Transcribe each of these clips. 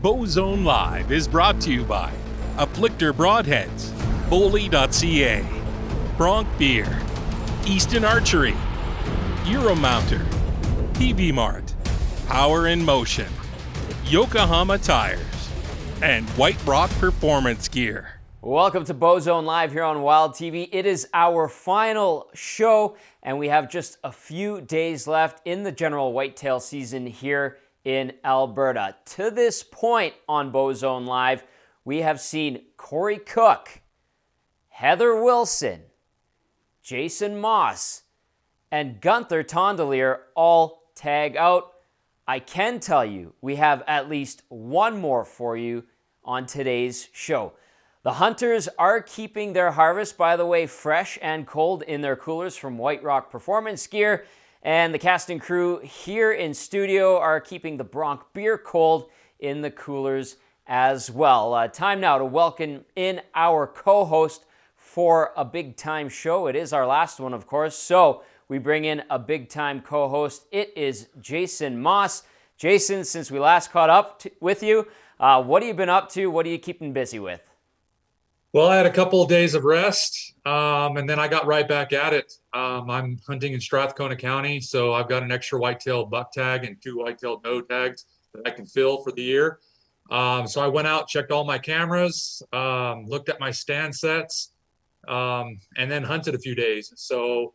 Bowzone Live is brought to you by Afflictor Broadheads, Bully.ca, Bronc Beer, Easton Archery, Euromounter, TV Mart, Power in Motion, Yokohama Tires, and White Rock Performance Gear. Welcome to Bowzone Live here on Wild TV. It is our final show, and we have just a few days left in the general whitetail season here in Alberta. To this point on Bowzone Live, we have seen Corey Cook, Heather Wilson, Jason Moss, and Gunther Tondelier all tag out. I can tell you, we have at least one more for you on today's show. The hunters are keeping their harvest, by the way, fresh and cold in their coolers from White Rock Performance Gear. And the casting crew here in studio are keeping the Bronc beer cold in the coolers as well. Time now to welcome in our co-host for a big-time show. It is our last one, of course, so we bring in a big-time co-host. It is Jason Moss. Jason, since we last caught up with you, what have you been up to? What are you keeping busy with? Well, I had a couple of days of rest, and then I got right back at it. I'm hunting in Strathcona County, so I've got an extra whitetail buck tag and 2 whitetail doe tags that I can fill for the year. So I went out, checked all my cameras, looked at my stand sets, and then hunted a few days. So,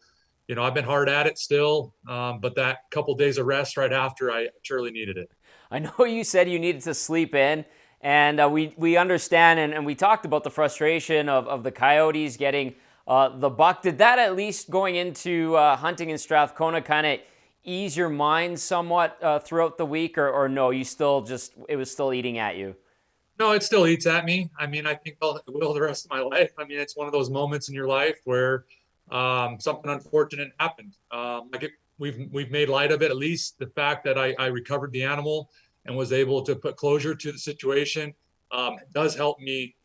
you know, I've been hard at it still, but that couple days of rest right after, I surely needed it. I know you said you needed to sleep in. And we understand, and we talked about the frustration of the coyotes getting the buck. Did that, at least going into hunting in Strathcona, kind of ease your mind somewhat throughout the week, or no, you still just, it was still eating at you? No, it still eats at me. I mean, I think it will the rest of my life. I mean, it's one of those moments in your life where something unfortunate happened. We've made light of it, at least the fact that I recovered the animal and was able to put closure to the situation. Does help me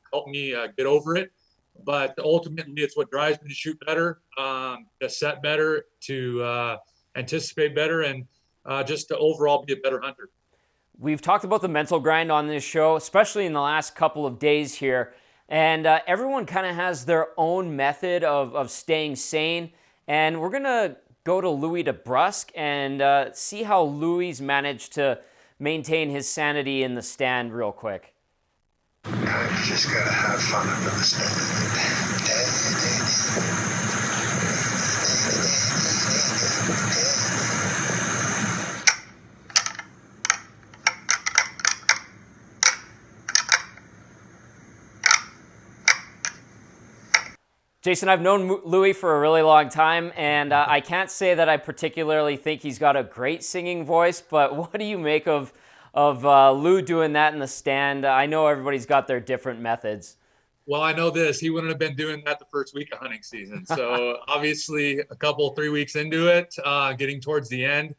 get over it. But ultimately, it's what drives me to shoot better, to set better, to anticipate better, and just to overall be a better hunter. We've talked about the mental grind on this show, especially in the last couple of days here. And everyone kind of has their own method of staying sane. And we're going to go to Louis DeBrusque and see how Louis managed to maintain his sanity in the stand real quick. You just gotta have fun under the stand. Jason, I've known Louis for a really long time, and I can't say that I particularly think he's got a great singing voice, but what do you make of Lou doing that in the stand? I know everybody's got their different methods. Well, I know this. He wouldn't have been doing that the first week of hunting season. So obviously a couple, 3 weeks into it, getting towards the end,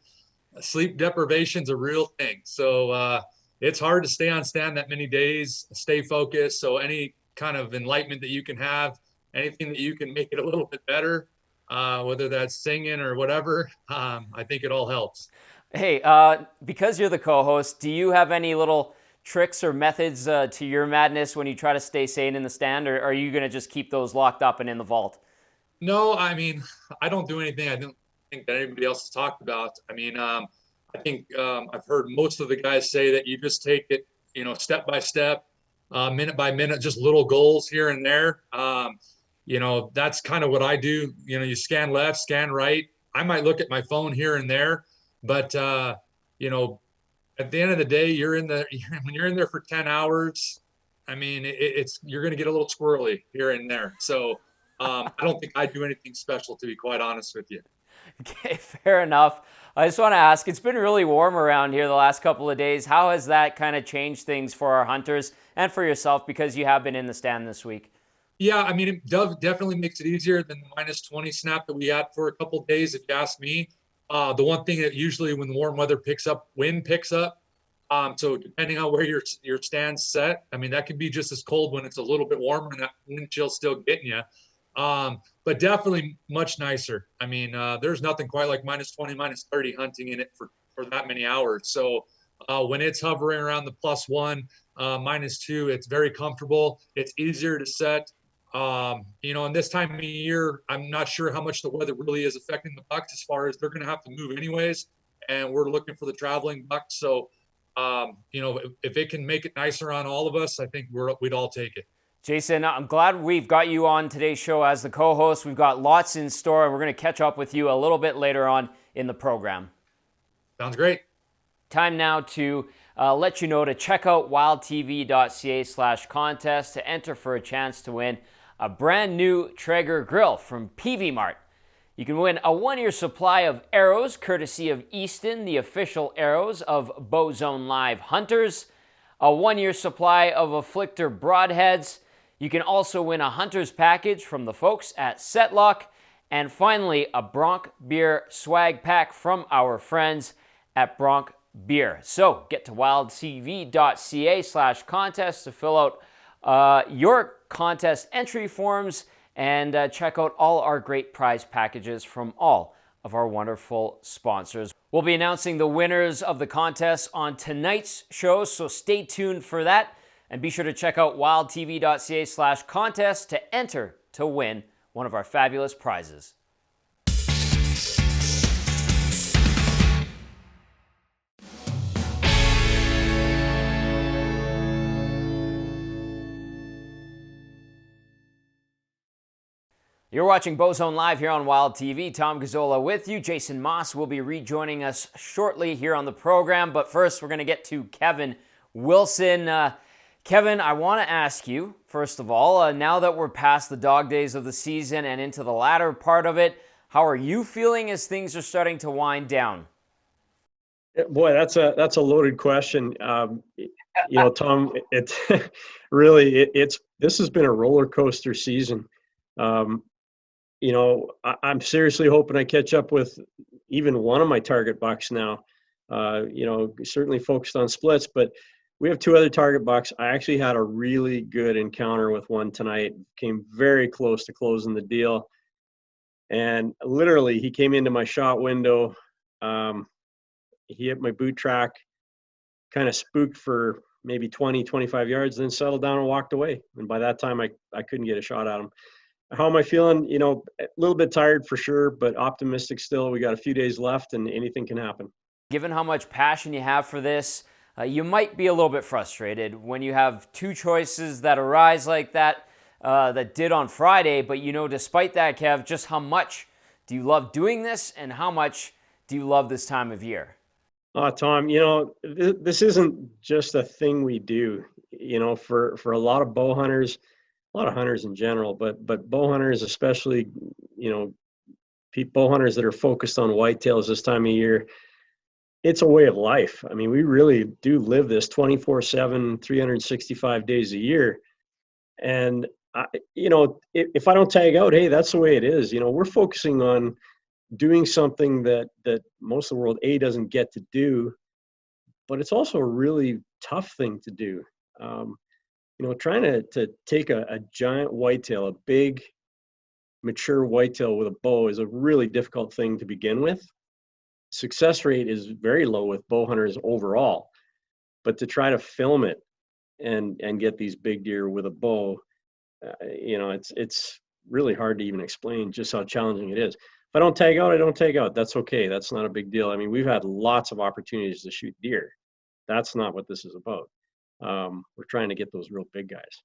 sleep deprivation's a real thing. So it's hard to stay on stand that many days, stay focused. So any kind of enlightenment that you can have, anything that you can make it a little bit better, whether that's singing or whatever, I think it all helps. Hey, because you're the co-host, do you have any little tricks or methods to your madness when you try to stay sane in the stand, or are you going to just keep those locked up and in the vault? No, I mean, I don't do anything I don't think that anybody else has talked about. I mean, I think I've heard most of the guys say that you just take it, you know, step by step, minute by minute, just little goals here and there. You know, that's kind of what I do. You know, you scan left, scan right. I might look at my phone here and there, but, you know, at the end of the day, when you're in there for 10 hours, I mean, you're going to get a little squirrely here and there. So I don't think I do anything special, to be quite honest with you. Okay, fair enough. I just want to ask, it's been really warm around here the last couple of days. How has that kind of changed things for our hunters and for yourself, because you have been in the stand this week? Yeah, I mean, it definitely makes it easier than the minus 20 snap that we had for a couple of days, if you ask me. The one thing that usually when the warm weather picks up, wind picks up. So depending on where your stand's set, I mean, that can be just as cold when it's a little bit warmer and that wind chill's still getting you. But definitely much nicer. I mean, there's nothing quite like minus 20, minus 30 hunting in it for that many hours. So When it's hovering around the +1, -2, it's very comfortable. It's easier to set. And this time of year, I'm not sure how much the weather really is affecting the bucks as far as they're going to have to move anyways. And we're looking for the traveling bucks. So, if it can make it nicer on all of us, I think we'd all take it. Jason, I'm glad we've got you on today's show as the co-host. We've got lots in store, and we're going to catch up with you a little bit later on in the program. Sounds great. Time now to let you know to check out wildtv.ca/contest to enter for a chance to win a brand new Traeger grill from PV Mart. You can win a 1-year supply of arrows, courtesy of Easton, the official arrows of Bowzone Live Hunters, a 1-year supply of Afflictor broadheads. You can also win a hunter's package from the folks at Setlock, and finally a Bronc Beer swag pack from our friends at Bronc Beer. So get to wildtv.ca/contest to fill out your contest entry forms and check out all our great prize packages from all of our wonderful sponsors. We'll be announcing the winners of the contest on tonight's show, so stay tuned for that. And be sure to check out wildtv.ca/contest to enter to win one of our fabulous prizes. You're watching Bowzone Live here on Wild TV. Tom Gazzola with you. Jason Moss will be rejoining us shortly here on the program. But first, we're going to get to Kevin Wilson. Kevin, I want to ask you, first of all, now that we're past the dog days of the season and into the latter part of it, how are you feeling as things are starting to wind down? Boy, that's a loaded question. Tom, it's really this has been a roller coaster season. I'm seriously hoping I catch up with even one of my target bucks now. Certainly focused on splits, but we have 2 other target bucks. I actually had a really good encounter with one tonight. Came very close to closing the deal. And literally, he came into my shot window. He hit my boot track, kind of spooked for maybe 20, 25 yards, then settled down and walked away. And by that time, I couldn't get a shot at him. How am I feeling? A little bit tired for sure, but optimistic still. We got a few days left and anything can happen. Given how much passion you have for this, you might be a little bit frustrated when you have 2 choices that arise like that, that did on Friday. But, despite that, Kev, just how much do you love doing this and how much do you love this time of year? Tom, this isn't just a thing we do, for a lot of bow hunters, a lot of hunters in general, but bow hunters, especially, bow hunters that are focused on whitetails this time of year, it's a way of life. I mean, we really do live this 24/7, 365 days a year. And, if I don't tag out, hey, that's the way it is. We're focusing on doing something that most of the world, doesn't get to do, but it's also a really tough thing to do. Trying to take a giant whitetail, a big, mature whitetail with a bow is a really difficult thing to begin with. Success rate is very low with bow hunters overall, but to try to film it and get these big deer with a bow, it's really hard to even explain just how challenging it is. If I don't tag out, I don't tag out. That's okay. That's not a big deal. I mean, we've had lots of opportunities to shoot deer. That's not what this is about. We're trying to get those real big guys.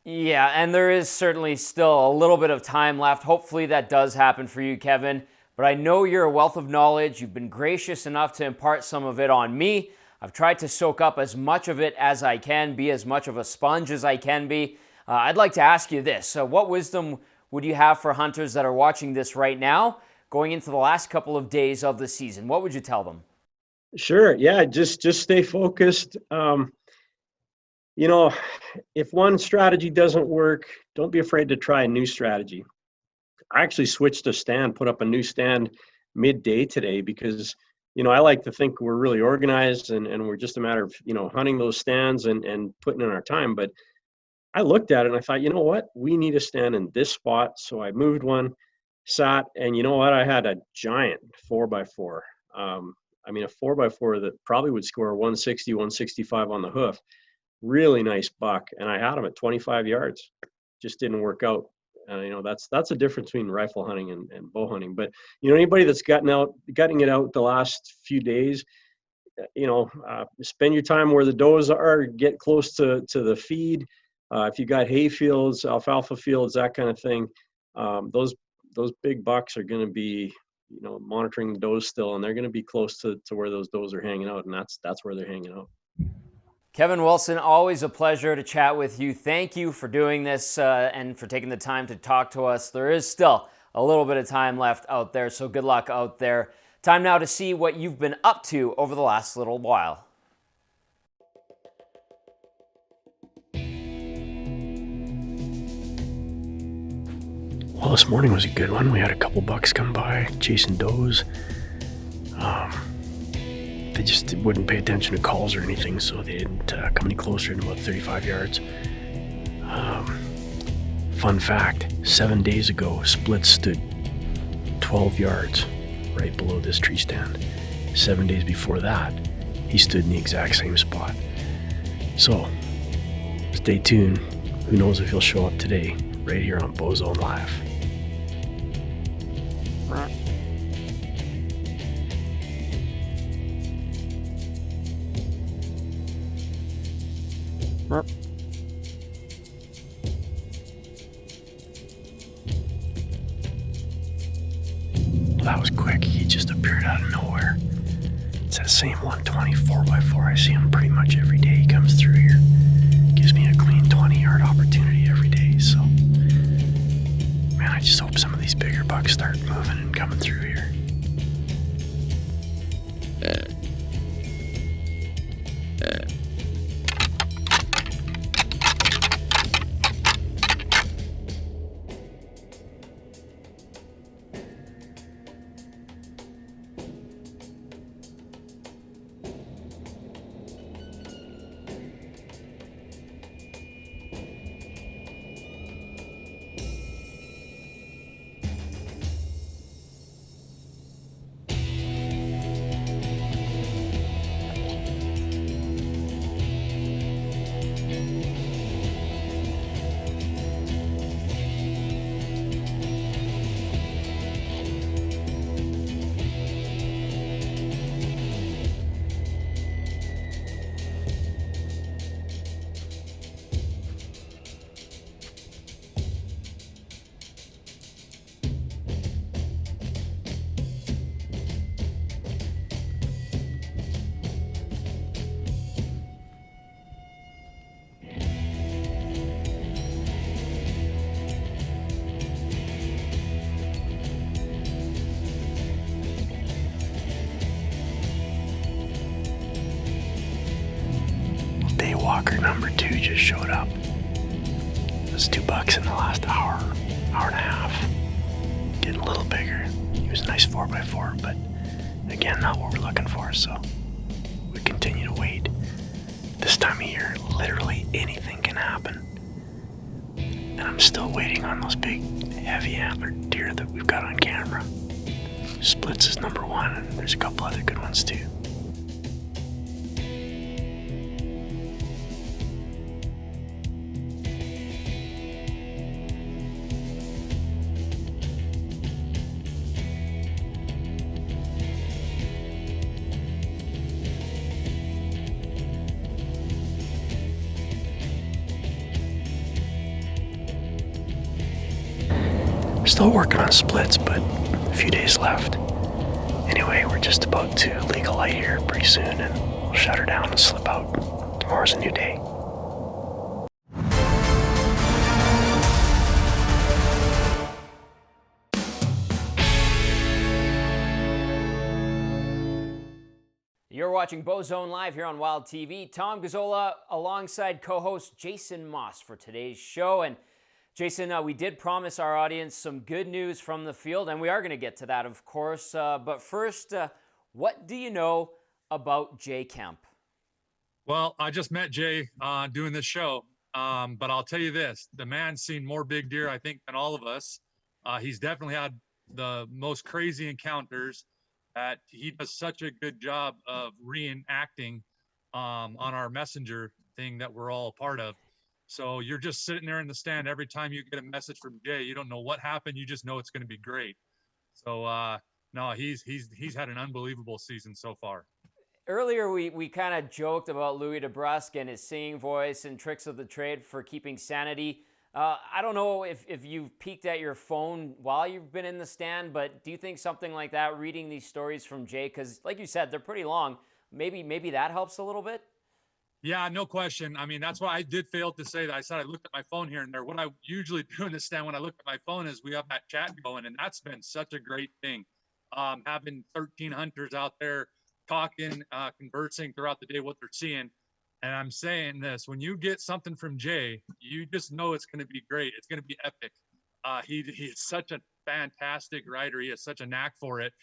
Yeah, and there is certainly still a little bit of time left. Hopefully that does happen for you, Kevin. But I know you're a wealth of knowledge. You've been gracious enough to impart some of it on me. I've tried to soak up as much of it as I can, be as much of a sponge as I can be. I'd like to ask you this. What wisdom would you have for hunters that are watching this right now, going into the last couple of days of the season? What would you tell them? Sure. Yeah, just stay focused. If one strategy doesn't work, don't be afraid to try a new strategy. I actually switched a stand, put up a new stand midday today because, I like to think we're really organized and we're just a matter of, hunting those stands and putting in our time. But I looked at it and I thought, you know what? We need a stand in this spot. So I moved one, sat, and you know what? I had a giant 4x4. I mean, a 4x4 that probably would score 160, 165 on the hoof. Really nice buck. And I had him at 25 yards. Just didn't work out. You know, that's a difference between rifle hunting and bow hunting. But, you know, anybody that's gutting it out the last few days, you know, spend your time where the does are, get close to the feed. If you got hay fields, alfalfa fields, that kind of thing, those big bucks are going to be, you know, monitoring the does still, and they're going to be close to where those does are hanging out, and that's where they're hanging out. Kevin Wilson, always a pleasure to chat with you. Thank you for doing this and for taking the time to talk to us. There is still a little bit of time left out there, so good luck out there. Time now to see what you've been up to over the last little while. Well, this morning was a good one. We had a couple bucks come by chasing does. They just wouldn't pay attention to calls or anything, so they didn't come any closer than about 35 yards. Fun fact, 7 days ago, Split stood 12 yards right below this tree stand. 7 days before that, he stood in the exact same spot. So, stay tuned. Who knows if he'll show up today, right here on Bowzone Live. That was quick. He just appeared out of nowhere. It's that same 120 4x4. I see him pretty much every day. He comes through here. Gives me a clean 20-yard opportunity every day. So, man, I just hope some of these bigger bucks start moving and coming through here. Walker number 2 just showed up. That's 2 bucks in the last hour and a half. Getting a little bigger. He was a nice 4x4, but again, not what we're looking for, so we continue to wait. This time of year, literally anything can happen. And I'm still waiting on those big, heavy antlered deer that we've got on camera. Splits is number 1, and there's a couple other good ones too. Still working on splits, but a few days left. Anyway, we're just about to legal light here pretty soon, and we'll shut her down and slip out. Tomorrow's a new day. You're watching Bowzone Live here on Wild TV. Tom Gazzola alongside co-host Jason Moss for today's show. And Jason, we did promise our audience some good news from the field, and we are going to get to that, of course. But first, what do you know about Jay Kemp? Well, I just met Jay doing this show, but I'll tell you this. The man's seen more big deer, I think, than all of us. He's definitely had the most crazy encounters. that he does such a good job of reenacting on our messenger thing that we're all a part of. So you're just sitting there in the stand every time you get a message from Jay. You don't know what happened. You just know it's going to be great. So no, he's had an unbelievable season so far. Earlier, we kind of joked about Louis DeBrusque and his singing voice and tricks of the trade for keeping sanity. I don't know if you've peeked at your phone while you've been in the stand, but do you think something like that, reading these stories from Jay, because like you said, they're pretty long, maybe that helps a little bit? Yeah, no question. I mean, that's why I did fail to say that. I said I looked at my phone here and there. What I usually do in the stand when I look at my phone is we have that chat going, and that's been such a great thing. Having 13 hunters out there talking, conversing throughout the day what they're seeing. And I'm saying this, when you get something from Jay, you just know it's going to be great. It's going to be epic. He is such a fantastic writer. He has such a knack for it.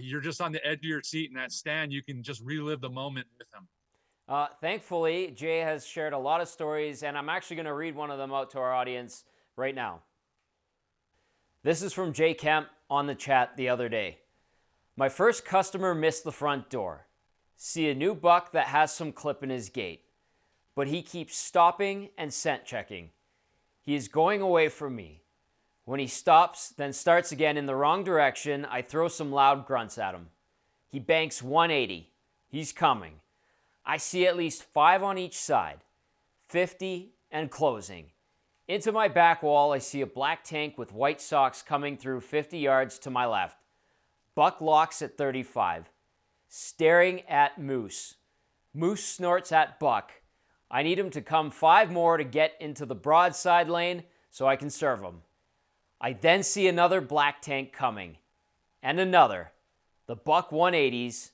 You're just on the edge of your seat in that stand. You can just relive the moment with him. Thankfully, Jay has shared a lot of stories, and I'm actually going to read one of them out to our audience right now. This is from Jay Kemp on the chat the other day. My first customer missed the front door. See a new buck that has some clip in his gait, but he keeps stopping and scent checking. He is going away from me. When he stops, then starts again in the wrong direction, I throw some loud grunts at him. He banks 180. He's coming. I see at least 5 on each side, 50 and closing. Into my back wall, I see a black tank with white socks coming through 50 yards to my left. Buck locks at 35, staring at moose. Moose snorts at buck. I need him to come 5 more to get into the broadside lane so I can serve him. I then see another black tank coming, and another. The buck 180s.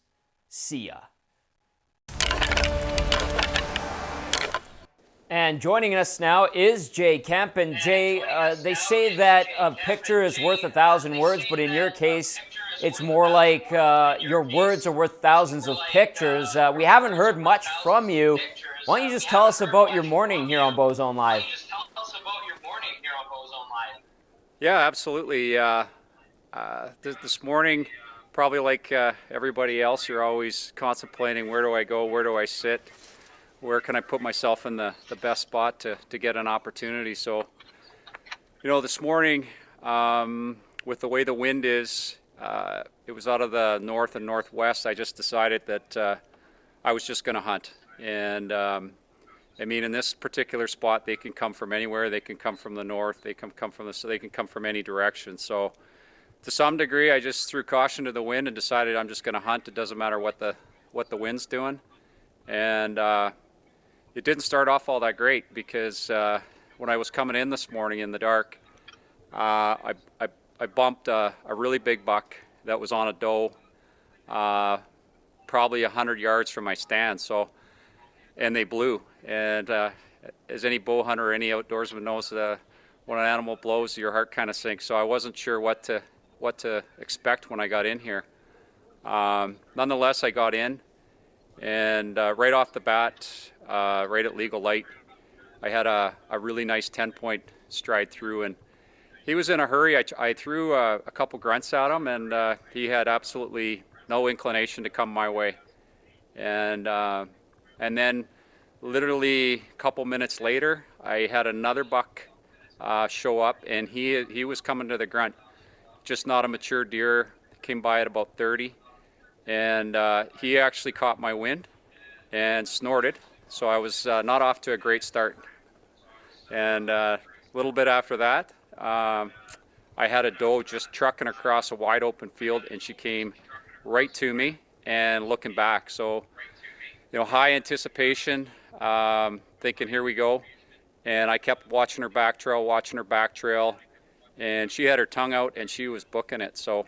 See ya. And joining us now is Jay Kemp. And Jay, they say that a picture is worth 1,000 words, but in your case, it's more like your words are worth thousands of pictures. We haven't heard much from you. Why don't you just tell us about your morning here on Bowzone Live? Yeah, absolutely. This morning, probably like everybody else, you're always contemplating, where do I go, where do I sit? Where can I put myself in the best spot to get an opportunity? So, this morning, with the way the wind is, it was out of the north and northwest. I just decided that I was just going to hunt. And in this particular spot, they can come from anywhere. They can come from the north. They can come from any direction. So, to some degree, I just threw caution to the wind and decided I'm just going to hunt. It doesn't matter what the wind's doing. And it didn't start off all that great because when I was coming in this morning in the dark, I bumped a really big buck that was on a doe, probably 100 yards from my stand. So, and they blew. And as any bow hunter or any outdoorsman knows, when an animal blows, your heart kind of sinks. So I wasn't sure what to expect when I got in here. Nonetheless, I got in, and right off the bat, right at legal light, I had a really nice 10-point stride through, and he was in a hurry. I threw a couple grunts at him, and he had absolutely no inclination to come my way. And then literally a couple minutes later, I had another buck show up, and he was coming to the grunt. Just not a mature deer, came by at about 30, and he actually caught my wind and snorted. So I was not off to a great start. And a little bit after that, I had a doe just trucking across a wide open field, and she came right to me and looking back. So, high anticipation, thinking here we go. And I kept watching her back trail, and she had her tongue out and she was booking it. So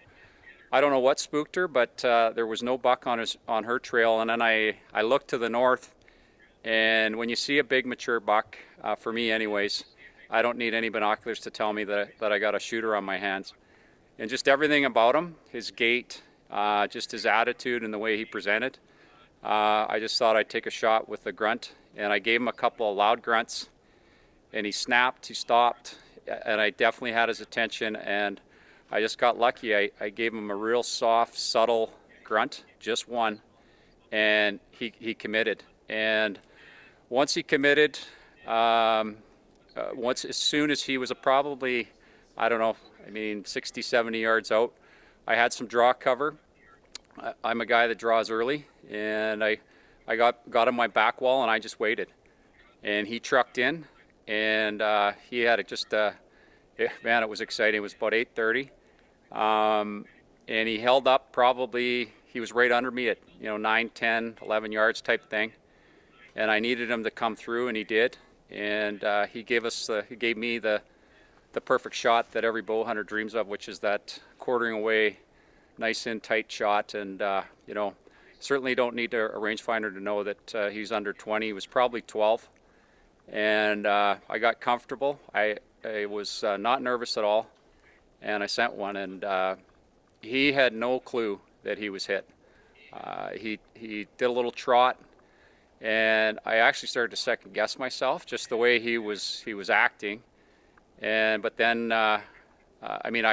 I don't know what spooked her, but there was no buck on her trail. And then I looked to the north, and when you see a big mature buck, for me anyways, I don't need any binoculars to tell me that I got a shooter on my hands. And just everything about him, his gait, just his attitude and the way he presented, I just thought I'd take a shot with the grunt. And I gave him a couple of loud grunts, and he snapped, he stopped, and I definitely had his attention, and I just got lucky. I gave him a real soft, subtle grunt, just one, and he committed. And once he committed, as soon as he was probably, I don't know, 60, 70 yards out, I had some draw cover. I'm a guy that draws early, and I got on my back wall, and I just waited. And he trucked in, and he had it just, man, it was exciting. It was about 8:30, and he held up probably, he was right under me at 9, 10, 11 yards type thing. And I needed him to come through, and he did. And he gave me the perfect shot that every bow hunter dreams of, which is that quartering away, nice in tight shot. And certainly don't need a rangefinder to know that he's under 20. He was probably 12, and I got comfortable. I was not nervous at all, and I sent one, and he had no clue that he was hit. He did a little trot. And I actually started to second guess myself, just the way he was acting. But then, I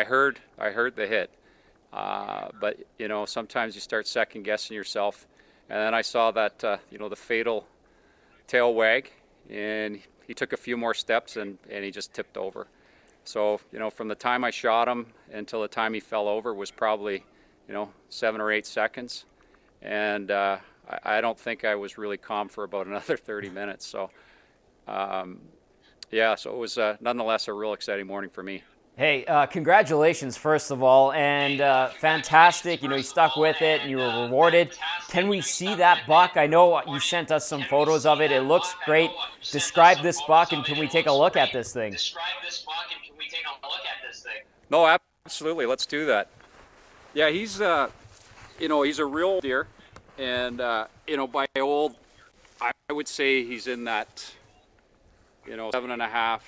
heard the hit. But sometimes you start second guessing yourself. And then I saw that, the fatal tail wag, and he took a few more steps, and he just tipped over. So, from the time I shot him until the time he fell over was probably, 7 or 8 seconds. And I don't think I was really calm for about another 30 minutes. So, so it was nonetheless a real exciting morning for me. Hey, congratulations, first of all, and fantastic. You stuck with it, and you were rewarded. Can we see that buck? I know you sent us some photos of it. It looks great. Describe this buck, and can we take a look at this thing? No, absolutely. Let's do that. Yeah, he's he's a real deer. And, by old, I would say he's in that, 7.5,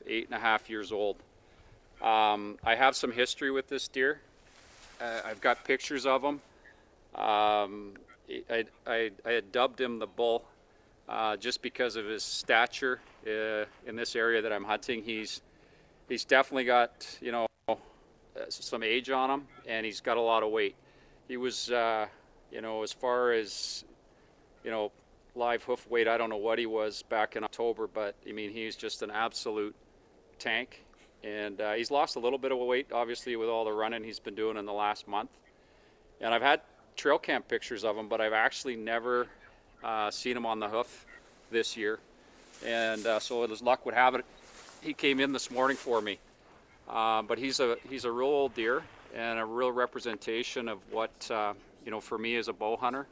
8.5 years old. I have some history with this deer. I've got pictures of him. I had dubbed him the bull just because of his stature in this area that I'm hunting. He's definitely got, some age on him, and he's got a lot of weight. He was... as far as, live hoof weight, I don't know what he was back in October, but he's just an absolute tank. And he's lost a little bit of weight, obviously, with all the running he's been doing in the last month. And I've had trail cam pictures of him, but I've actually never seen him on the hoof this year. And so as luck would have it, he came in this morning for me. But he's a real old deer and a real representation of what, for me as a bow hunter,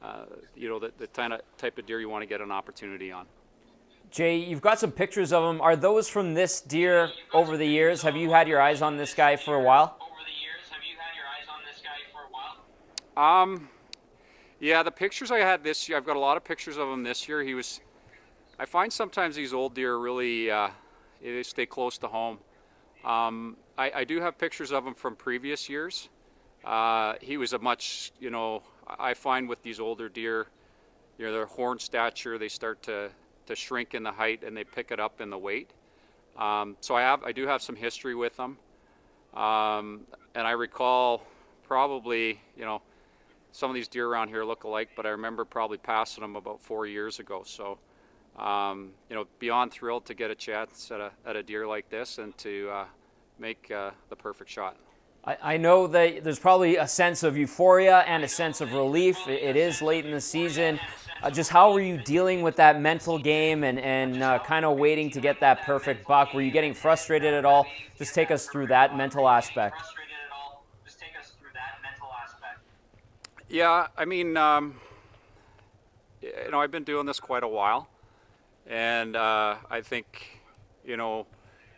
the type of deer you want to get an opportunity on. Jay, you've got some pictures of him. Are those from this deer over the years? Have you had your eyes on this guy for a while? Yeah, the pictures I had this year, I've got a lot of pictures of him this year. I find sometimes these old deer really, they stay close to home. I do have pictures of him from previous years. He was a much, I find with these older deer, their horn stature, they start to shrink in the height and they pick it up in the weight. So I do have some history with them. And I recall probably, some of these deer around here look alike, but I remember probably passing them about 4 years ago. So, beyond thrilled to get a chance at a deer like this and to make the perfect shot. I know that there's probably a sense of euphoria and a sense of relief. It is late in the season. Just how were you dealing with that mental game and kind of waiting to get that perfect buck? Were you getting frustrated at all? Just take us through that mental aspect. Yeah, I've been doing this quite a while, and I think,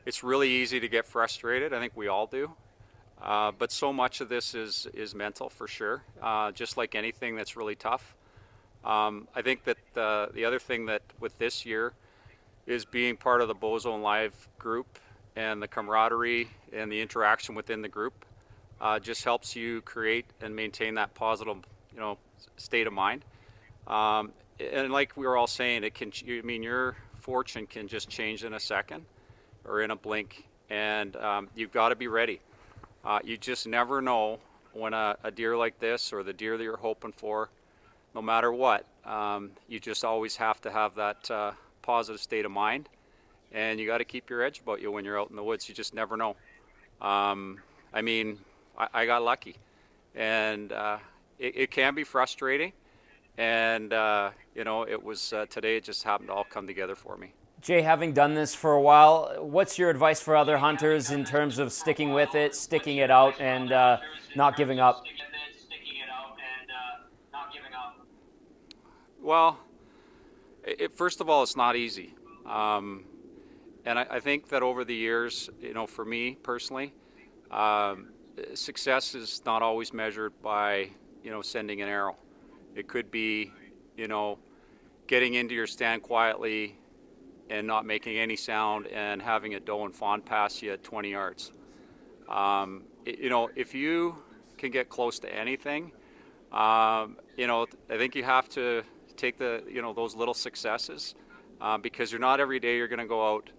it's really easy to get frustrated. I think we all do. But so much of this is mental for sure, just like anything that's really tough. I think that the other thing that with this year is being part of the Bowzone Live group and the camaraderie and the interaction within the group just helps you create and maintain that positive, state of mind. And like we were all saying, your fortune can just change in a second or in a blink, and you've got to be ready. You just never know when a deer like this, or the deer that you're hoping for, no matter what, you just always have to have that positive state of mind, and you got to keep your edge about you when you're out in the woods. You just never know. I mean, I got lucky, and it can be frustrating, and it was today. It just happened to all come together for me. Jay, having done this for a while, what's your advice for other hunters in terms of sticking with it, sticking it out, and not giving up? Well, first of all, it's not easy. And I think that over the years, for me personally, success is not always measured by, sending an arrow. It could be, getting into your stand quietly and not making any sound and having a doe and fawn pass you at 20 yards. If you can get close to anything, I think you have to take those little successes, because you're not every day you're going to go out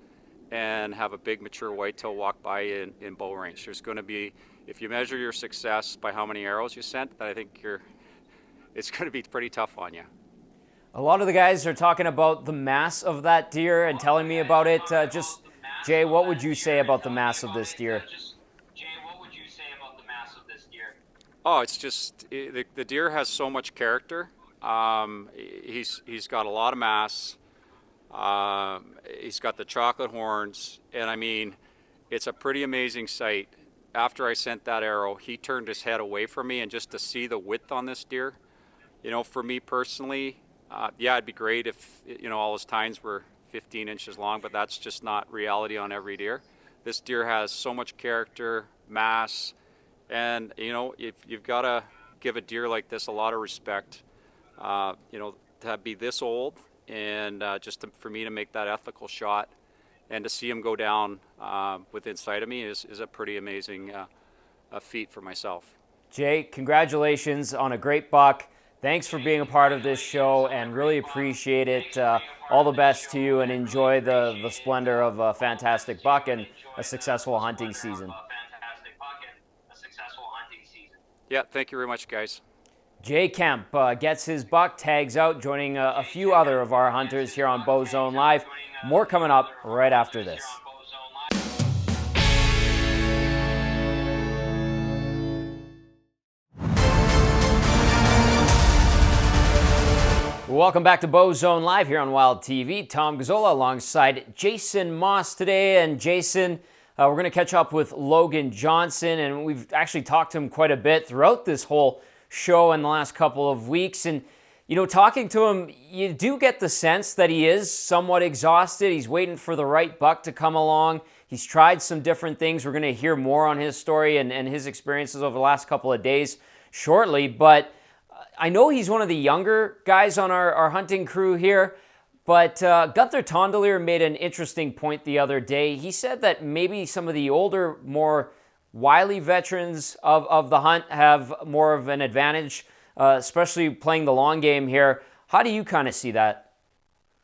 and have a big mature whitetail walk by you in bow range. There's going to be, if you measure your success by how many arrows you sent, I think it's going to be pretty tough on you. A lot of the guys are talking about the mass of that deer and telling me about it. Jay, what would you say about the mass of this deer? Oh, it's just the deer has so much character. He's got a lot of mass. He's got the chocolate horns, and I mean, it's a pretty amazing sight. After I sent that arrow, he turned his head away from me, and just to see the width on this deer, for me personally, it'd be great if all his tines were 15 inches long, but that's just not reality on every deer. This deer has so much character, mass, and if you've got to give a deer like this a lot of respect, to be this old, and for me to make that ethical shot and to see him go down within sight of me is a pretty amazing feat for myself. Jay, congratulations on a great buck. Thanks for being a part of this show, and really appreciate it. All the best to you, and enjoy the splendor of a fantastic buck and a successful hunting season. Yeah, thank you very much, guys. Jay Kemp gets his buck, tags out, joining a few other of our hunters here on Bowzone Live. More coming up right after this. Welcome back to Bowzone Live here on Wild TV. Tom Gazzola alongside Jason Moss today. And Jason, we're going to catch up with Logan Johnson, and we've actually talked to him quite a bit throughout this whole show in the last couple of weeks. And, talking to him, you do get the sense that he is somewhat exhausted. He's waiting for the right buck to come along. He's tried some different things. We're going to hear more on his story and his experiences over the last couple of days shortly. But I know he's one of the younger guys on our hunting crew here, but Gunther Tondelier made an interesting point the other day. He said that maybe some of the older, more wily veterans of the hunt have more of an advantage, especially playing the long game here. How do you kind of see that?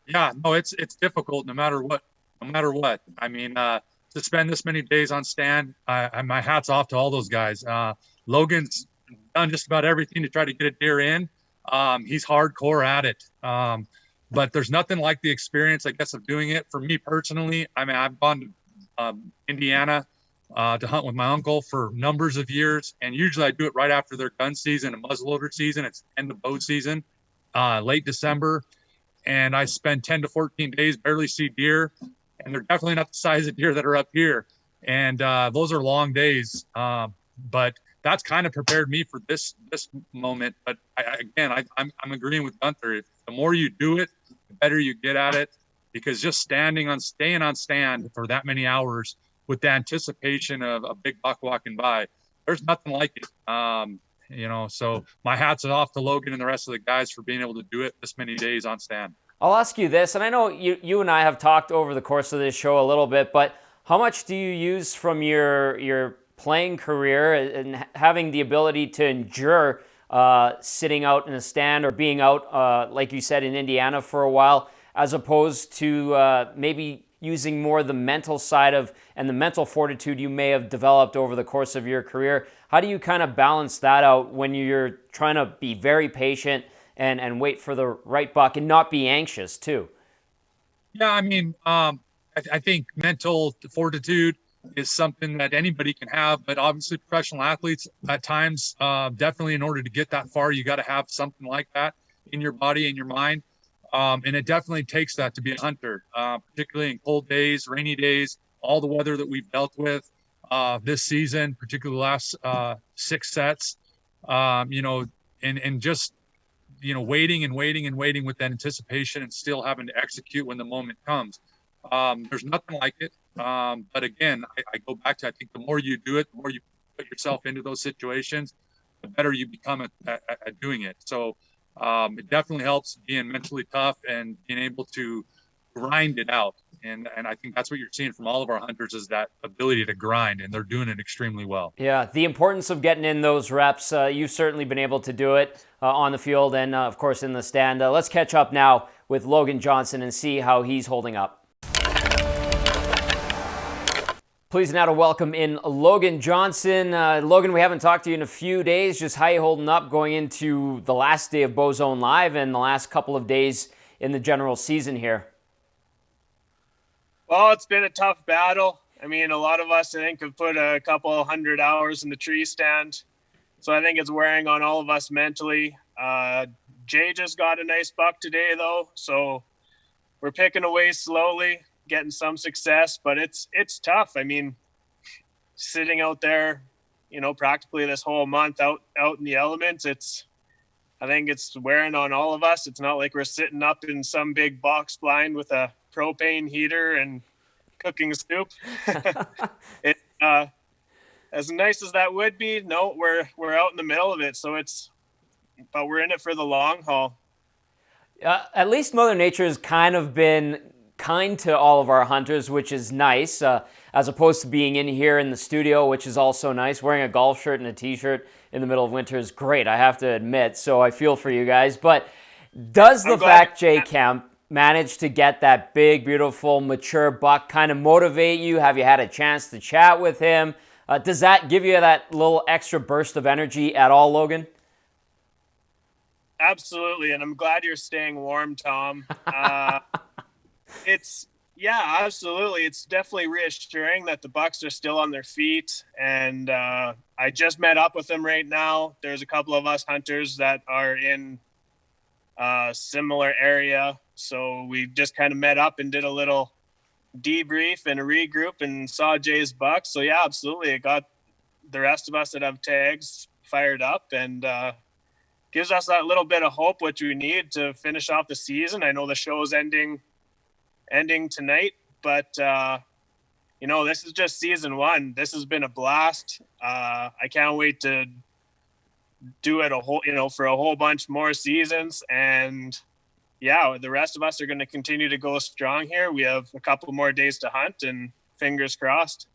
Yeah, no, it's difficult no matter what. I mean, to spend this many days on stand, my hat's off to all those guys. Logan's done just about everything to try to get a deer in. He's hardcore at it. But there's nothing like the experience, I guess, of doing it. For me personally, I mean, I've gone to Indiana to hunt with my uncle for numbers of years, and usually I do it right after their gun season and muzzleloader season. It's end of bow season, late December, and I spend 10 to 14 days, barely see deer, and they're definitely not the size of deer that are up here. And those are long days, but that's kind of prepared me for this moment. But I'm agreeing with Gunther. The more you do it, the better you get at it, because just staying on stand for that many hours with the anticipation of a big buck walking by, there's nothing like it. So my hats are off to Logan and the rest of the guys for being able to do it this many days on stand. I'll ask you this, and I know you and I have talked over the course of this show a little bit, but how much do you use from your playing career and having the ability to endure sitting out in a stand or being out, like you said, in Indiana for a while, as opposed to maybe using more the mental side of and the mental fortitude you may have developed over the course of your career. How do you kind of balance that out when you're trying to be very patient and wait for the right buck and not be anxious too? Yeah, I mean, I think mental fortitude is something that anybody can have, but obviously professional athletes at times, definitely in order to get that far, you got to have something like that in your body and your mind. And it definitely takes that to be a hunter, particularly in cold days, rainy days, all the weather that we've dealt with this season, particularly the last 6 sets, and just, waiting with anticipation and still having to execute when the moment comes. There's nothing like it. But again, I go back to, I think the more you do it, the more you put yourself into those situations, the better you become at doing it. So it definitely helps being mentally tough and being able to grind it out. And I think that's what you're seeing from all of our hunters is that ability to grind, and they're doing it extremely well. Yeah, the importance of getting in those reps. You've certainly been able to do it on the field and, of course, in the stand. Let's catch up now with Logan Johnson and see how he's holding up. Pleased now to welcome in Logan Johnson. Logan, we haven't talked to you in a few days. Just how you holding up going into the last day of Bowzone Live and the last couple of days in the general season here? Well, it's been a tough battle. I mean, a lot of us, I think, have put a couple 100 hours in the tree stand. So I think it's wearing on all of us mentally. Jay just got a nice buck today, though. So we're picking away slowly, getting some success, but it's tough. I mean, sitting out there, practically this whole month out in the elements, I think it's wearing on all of us. It's not like we're sitting up in some big box blind with a propane heater and cooking soup. As nice as that would be, no, we're out in the middle of it. So but we're in it for the long haul. At least Mother Nature has kind of been kind to all of our hunters, which is nice, as opposed to being in here in the studio, which is also nice. Wearing a golf shirt and a t-shirt in the middle of winter is great, I have to admit, so I feel for you guys. But does the fact Jay Kemp managed to get that big, beautiful, mature buck kind of motivate you? Have you had a chance to chat with him? Does that give you that little extra burst of energy at all, Logan? Absolutely, and I'm glad you're staying warm, Tom. Absolutely. It's definitely reassuring that the bucks are still on their feet. And I just met up with them right now. There's a couple of us hunters that are in a similar area. So we just kind of met up and did a little debrief and a regroup and saw Jay's buck. So yeah, absolutely. It got the rest of us that have tags fired up and gives us that little bit of hope, which we need to finish off the season. I know the show is ending tonight, but this is just season 1. This has been a blast. I can't wait to do it for a whole bunch more seasons. And yeah, the rest of us are going to continue to go strong here. We have a couple more days to hunt, and fingers crossed.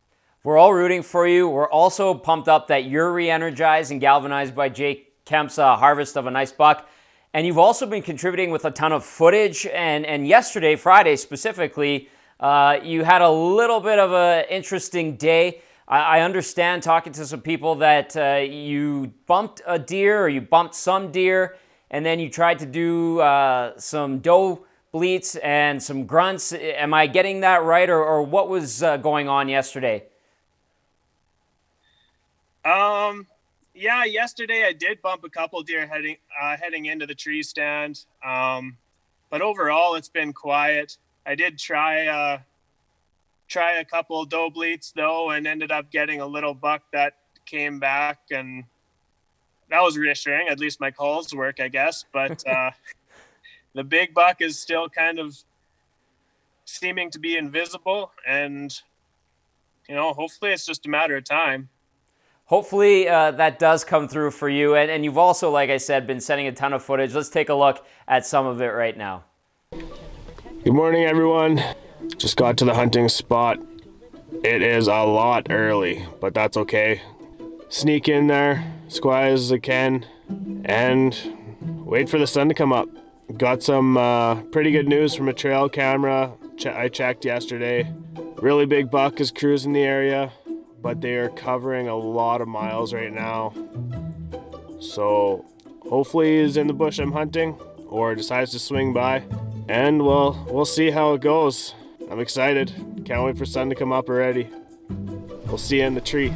We're all rooting for you. We're also pumped up that you're re-energized and galvanized by Jay Kemp's harvest of a nice buck. And you've also been contributing with a ton of footage. And yesterday, Friday specifically, you had a little bit of an interesting day. I understand, talking to some people, that you bumped a deer, or you bumped some deer, and then you tried to do some doe bleats and some grunts. Am I getting that right, or what was going on yesterday? Yeah, yesterday I did bump a couple deer heading into the tree stand. But overall, it's been quiet. I did try a couple doe bleats though, and ended up getting a little buck that came back, and that was reassuring. At least my calls work, I guess. But the big buck is still kind of seeming to be invisible, and hopefully it's just a matter of time. Hopefully that does come through for you. And you've also, like I said, been sending a ton of footage. Let's take a look at some of it right now. Good morning, everyone. Just got to the hunting spot. It is a lot early, but that's okay. Sneak in there as quiet as I can and wait for the sun to come up. got some pretty good news from a trail camera. I checked yesterday. Really big buck is cruising the area, but they are covering a lot of miles right now. So hopefully he's in the bush I'm hunting or decides to swing by. And we'll see how it goes. I'm excited. Can't wait for sun to come up already. We'll see you in the tree.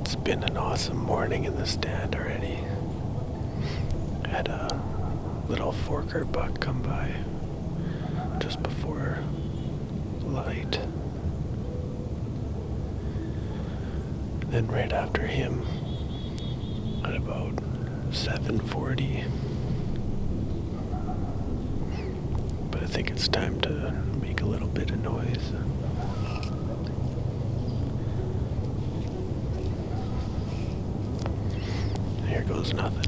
It's been an awesome morning in the stand already. Had a little forker buck come by just before light. Then right after him, at about 7:40. But I think it's time to make a little bit of noise. Here goes nothing.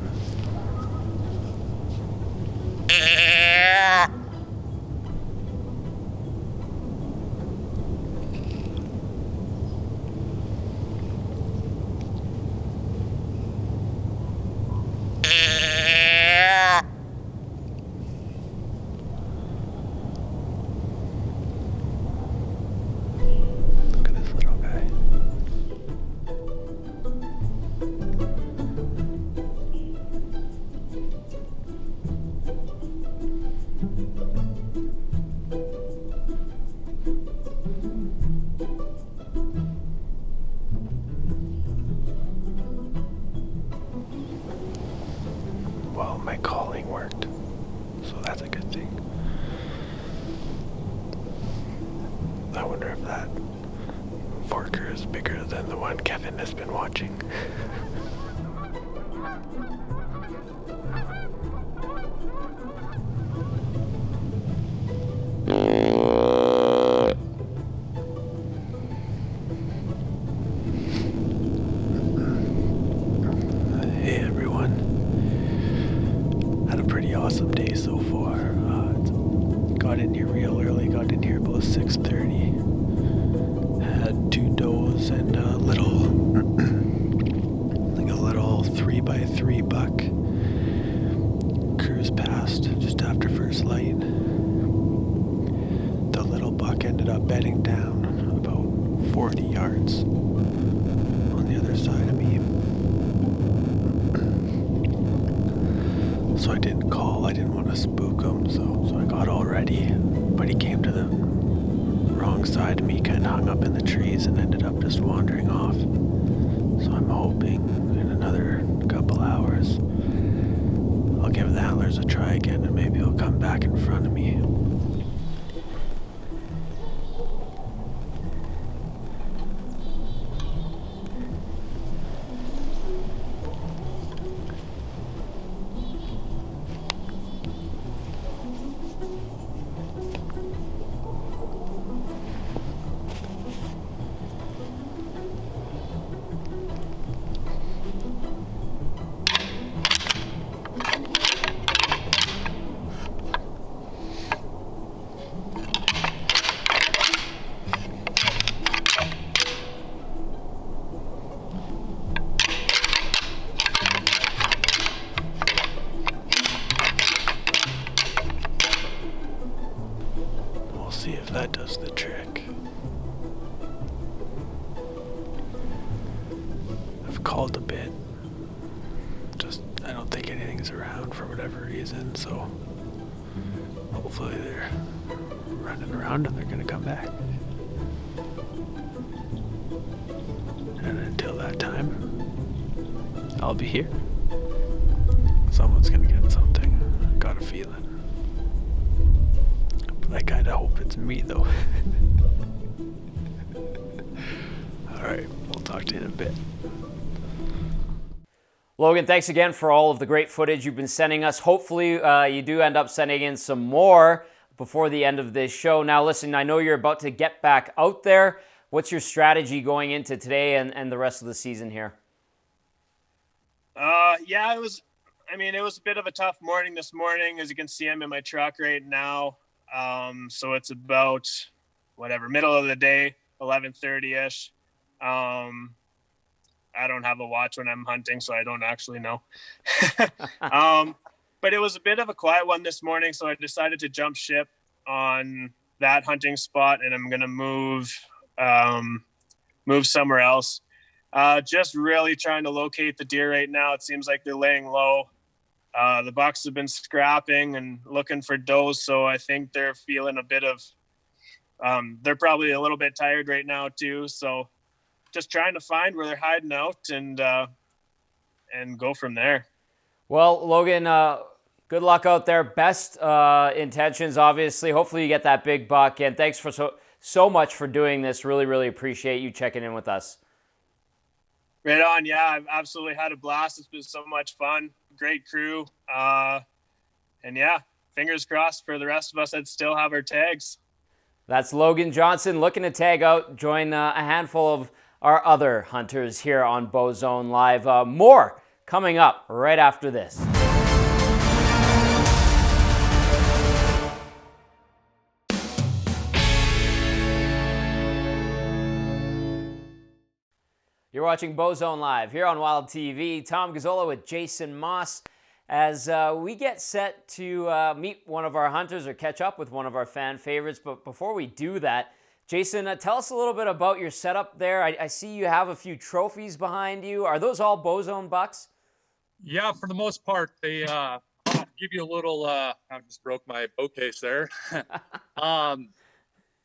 Look at this little guy. Well, my calling worked, so that's a good thing. I wonder if that forker is bigger than the one Kevin has been watching. Hey everyone. Had a pretty awesome day so far. Got in here real early, got in here about 6:30. Had 2 does and a little, like a little 3x3 buck. Cruise past just after first light. The little buck ended up bedding down about 40 yards on the other side of me. So I didn't call, I didn't want to spook him, so I got all ready. But he came to the wrong side of me, kind of hung up in the trees and ended up just wandering off. So I'm hoping in another couple hours I'll give the antlers a try again and maybe he'll come back in front of me. We'll see if that does the trick. I've called a bit. Just, I don't think anything's around for whatever reason, so hopefully they're running around and they're gonna come back. And until that time, I'll be here. Someone's gonna get something. I got a feeling. But I kinda hope it's me though. Alright, we'll talk to you in a bit. Logan, thanks again for all of the great footage you've been sending us. Hopefully you do end up sending in some more before the end of this show. Now listen, I know you're about to get back out there. What's your strategy going into today and the rest of the season here? Yeah, it was a bit of a tough morning this morning. As you can see, I'm in my truck right now. So it's about middle of the day, 11:30-ish. I don't have a watch when I'm hunting, so I don't actually know. But it was a bit of a quiet one this morning, so I decided to jump ship on that hunting spot, and I'm going to move somewhere else. Just really trying to locate the deer right now. It seems like they're laying low. The bucks have been scrapping and looking for does, so I think they're feeling a bit of they're probably a little bit tired right now too. So just trying to find where they're hiding out and go from there. Well, Logan, good luck out there. Best intentions, obviously. Hopefully you get that big buck. And thanks for so much for doing this. Really, really appreciate you checking in with us. Right on. Yeah, I've absolutely had a blast. It's been so much fun. Great crew. And yeah, fingers crossed for the rest of us that still have our tags. That's Logan Johnson looking to tag out, join a handful of our other hunters here on Bowzone Live. More coming up right after this. You're watching Bowzone Live here on Wild TV. Tom Gazzola with Jason Moss as we get set to meet one of our hunters or catch up with one of our fan favorites. But before we do that, Jason, tell us a little bit about your setup there. I see you have a few trophies behind you. Are those all Bowzone bucks? Yeah, for the most part. They I'll give you a little. I just broke my bow case there.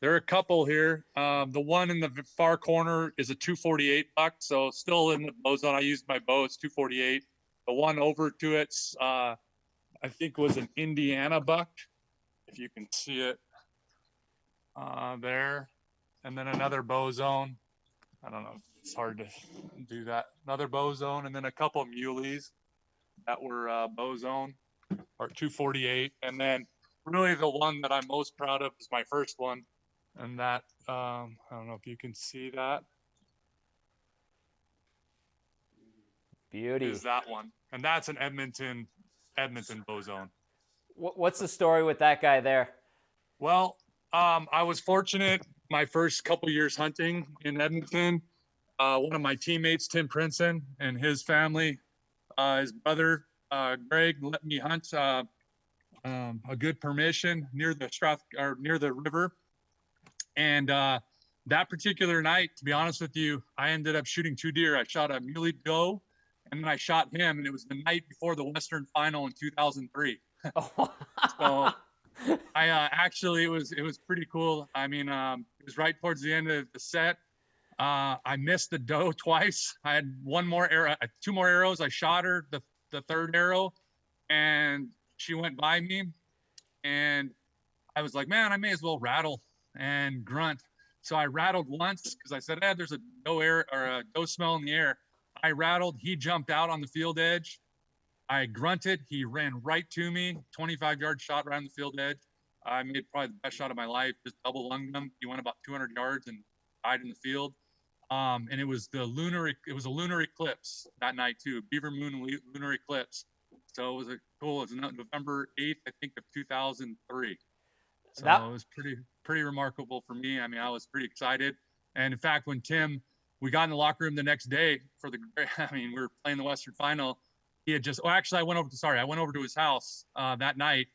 There are a couple here. The one in the far corner is a 248 buck, so still in the Bowzone. I used my bow. It's 248. The one over to it's, I think, was an Indiana buck, if you can see it there. And then another Bowzone. I don't know. It's hard to do that. Another Bowzone, and then a couple of muleys that were Bowzone or 248. And then really the one that I'm most proud of is my first one. And that, I don't know if you can see that. Beauty. Is that one. And that's an Edmonton Bowzone. What's the story with that guy there? Well, I was fortunate my first couple years hunting in Edmonton. One of my teammates, Tim Princeton, and his family, his brother, Greg, let me hunt a good permission near the river. And that particular night, to be honest with you, I ended up shooting 2 deer. I shot a muley doe, and then I shot him, and it was the night before the Western Final in 2003. So I actually, it was pretty cool. I mean, it was right towards the end of the set. I missed the doe twice. I had 2 more arrows. I shot her the third arrow, and she went by me, and I was like, man, I may as well rattle and grunt. So I rattled once because I said, there's a doe smell in the air. I rattled. He jumped out on the field edge. I grunted. He ran right to me. 25-yard shot right on the field edge. I made probably the best shot of my life. Just double lunged him. He went about 200 yards and died in the field. And it was a lunar eclipse that night too. Beaver moon lunar eclipse. So it was cool. It was November 8th, I think, of 2003. So it was pretty remarkable for me. I mean, I was pretty excited. And in fact, when we got in the locker room the next day we were playing the Western Final. He had I went over to his house that night,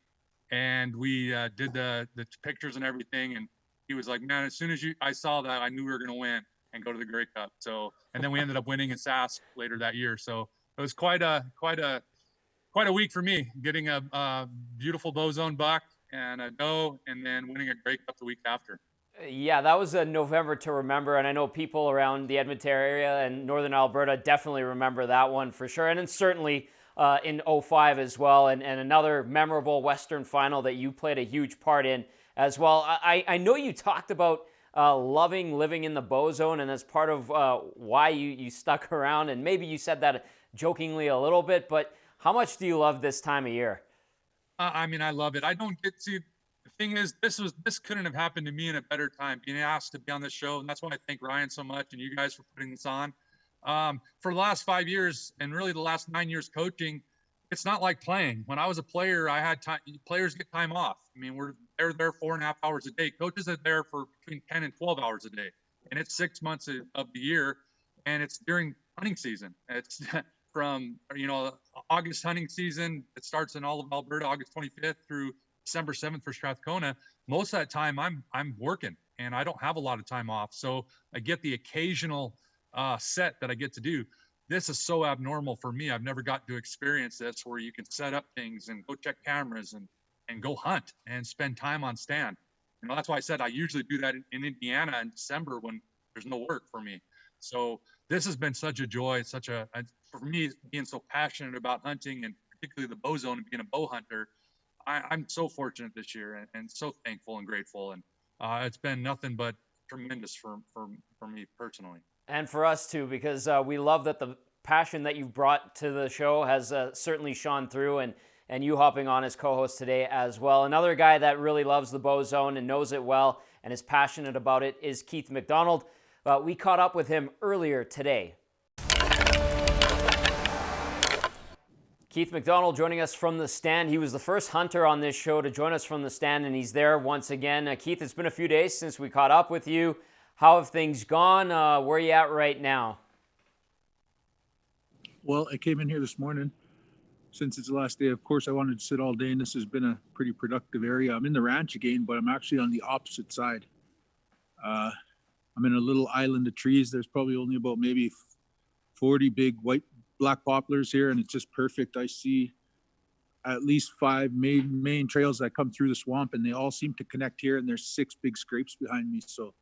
and we did the pictures and everything. And he was like, man, as soon as I saw that, I knew we were going to win and go to the Grey Cup. So, and then we ended up winning in Sask later that year. So it was quite a week for me, getting a beautiful Bowzone buck and a doe, and then winning a Grey Cup the week after. Yeah, that was a November to remember, and I know people around the Edmonton area and northern Alberta definitely remember that one for sure, and then certainly in 05 as well, and another memorable Western Final that you played a huge part in as well. I know you talked about loving living in the Bowzone, and that's part of why you stuck around, and maybe you said that jokingly a little bit, but how much do you love this time of year? I mean, I love it. I don't get to. The thing is, this couldn't have happened to me in a better time. Being asked to be on this show, and that's why I thank Ryan so much and you guys for putting this on. For the last 5 years and really the last 9 years coaching, it's not like playing. When I was a player, I had time. Players get time off. I mean, they're there 4.5 hours a day. Coaches are there for between 10 and 12 hours a day, and it's 6 months of the year, and it's during hunting season. It's from, August hunting season. It starts in all of Alberta, August 25th through December 7th for Strathcona. Most of that time I'm working and I don't have a lot of time off. So I get the occasional set that I get to do. This is so abnormal for me. I've never got to experience this where you can set up things and go check cameras and go hunt and spend time on stand. That's why I said I usually do that in Indiana in December when there's no work for me. So this has been such a joy, for me, being so passionate about hunting and particularly the Bowzone and being a bow hunter. I'm so fortunate this year and so thankful and grateful. And it's been nothing but tremendous for me personally. And for us too, because we love that the passion that you've brought to the show has certainly shone through, and you hopping on as co-host today as well. Another guy that really loves the Bowzone and knows it well and is passionate about it is Keith McDonald. We caught up with him earlier today. Keith McDonald joining us from the stand. He was the first hunter on this show to join us from the stand, and he's there once again. Keith, it's been a few days since we caught up with you. How have things gone? Where are you at right now? Well, I came in here this morning. Since it's the last day, of course, I wanted to sit all day, and this has been a pretty productive area. I'm in the ranch again, but I'm actually on the opposite side. I'm in a little island of trees. There's probably only about maybe 40 big black poplars here, and it's just perfect. I see at least 5 main trails that come through the swamp, and they all seem to connect here, and there's 6 big scrapes behind me. So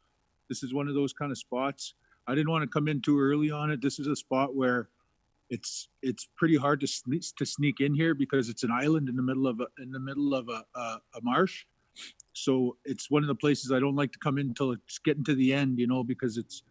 this is one of those kind of spots. I didn't want to come in too early on it. This is a spot where it's pretty hard to sneak in here because it's an island in the middle of a marsh. So it's one of the places I don't like to come in until it's getting to the end, because it's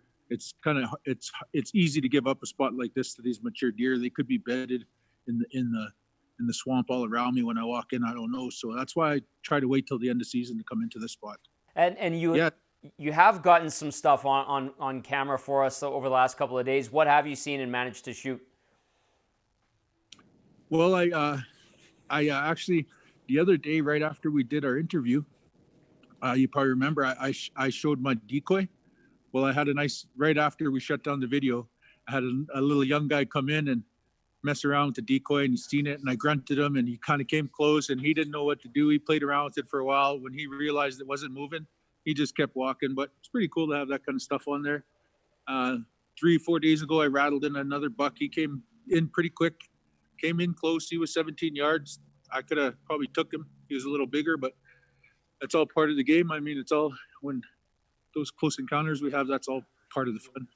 easy to give up a spot like this to these mature deer. They could be bedded in the swamp all around me when I walk in. I don't know. So that's why I try to wait till the end of season to come into this spot. And you have gotten some stuff on camera for us over the last couple of days. What have you seen and managed to shoot? Well, I actually, the other day, right after we did our interview, you probably remember, I showed my decoy. Well, I had right after we shut down the video, I had a little young guy come in and mess around with the decoy, and he's seen it, and I grunted him, and he kind of came close, and he didn't know what to do. He played around with it for a while. When he realized it wasn't moving, he just kept walking. But it's pretty cool to have that kind of stuff on there. 3-4 days ago, I rattled in another buck. He came in pretty quick, came in close. He was 17 yards. I could have probably took him. He was a little bigger, but that's all part of the game. I mean, it's all, when those close encounters we have, that's all part of the fun.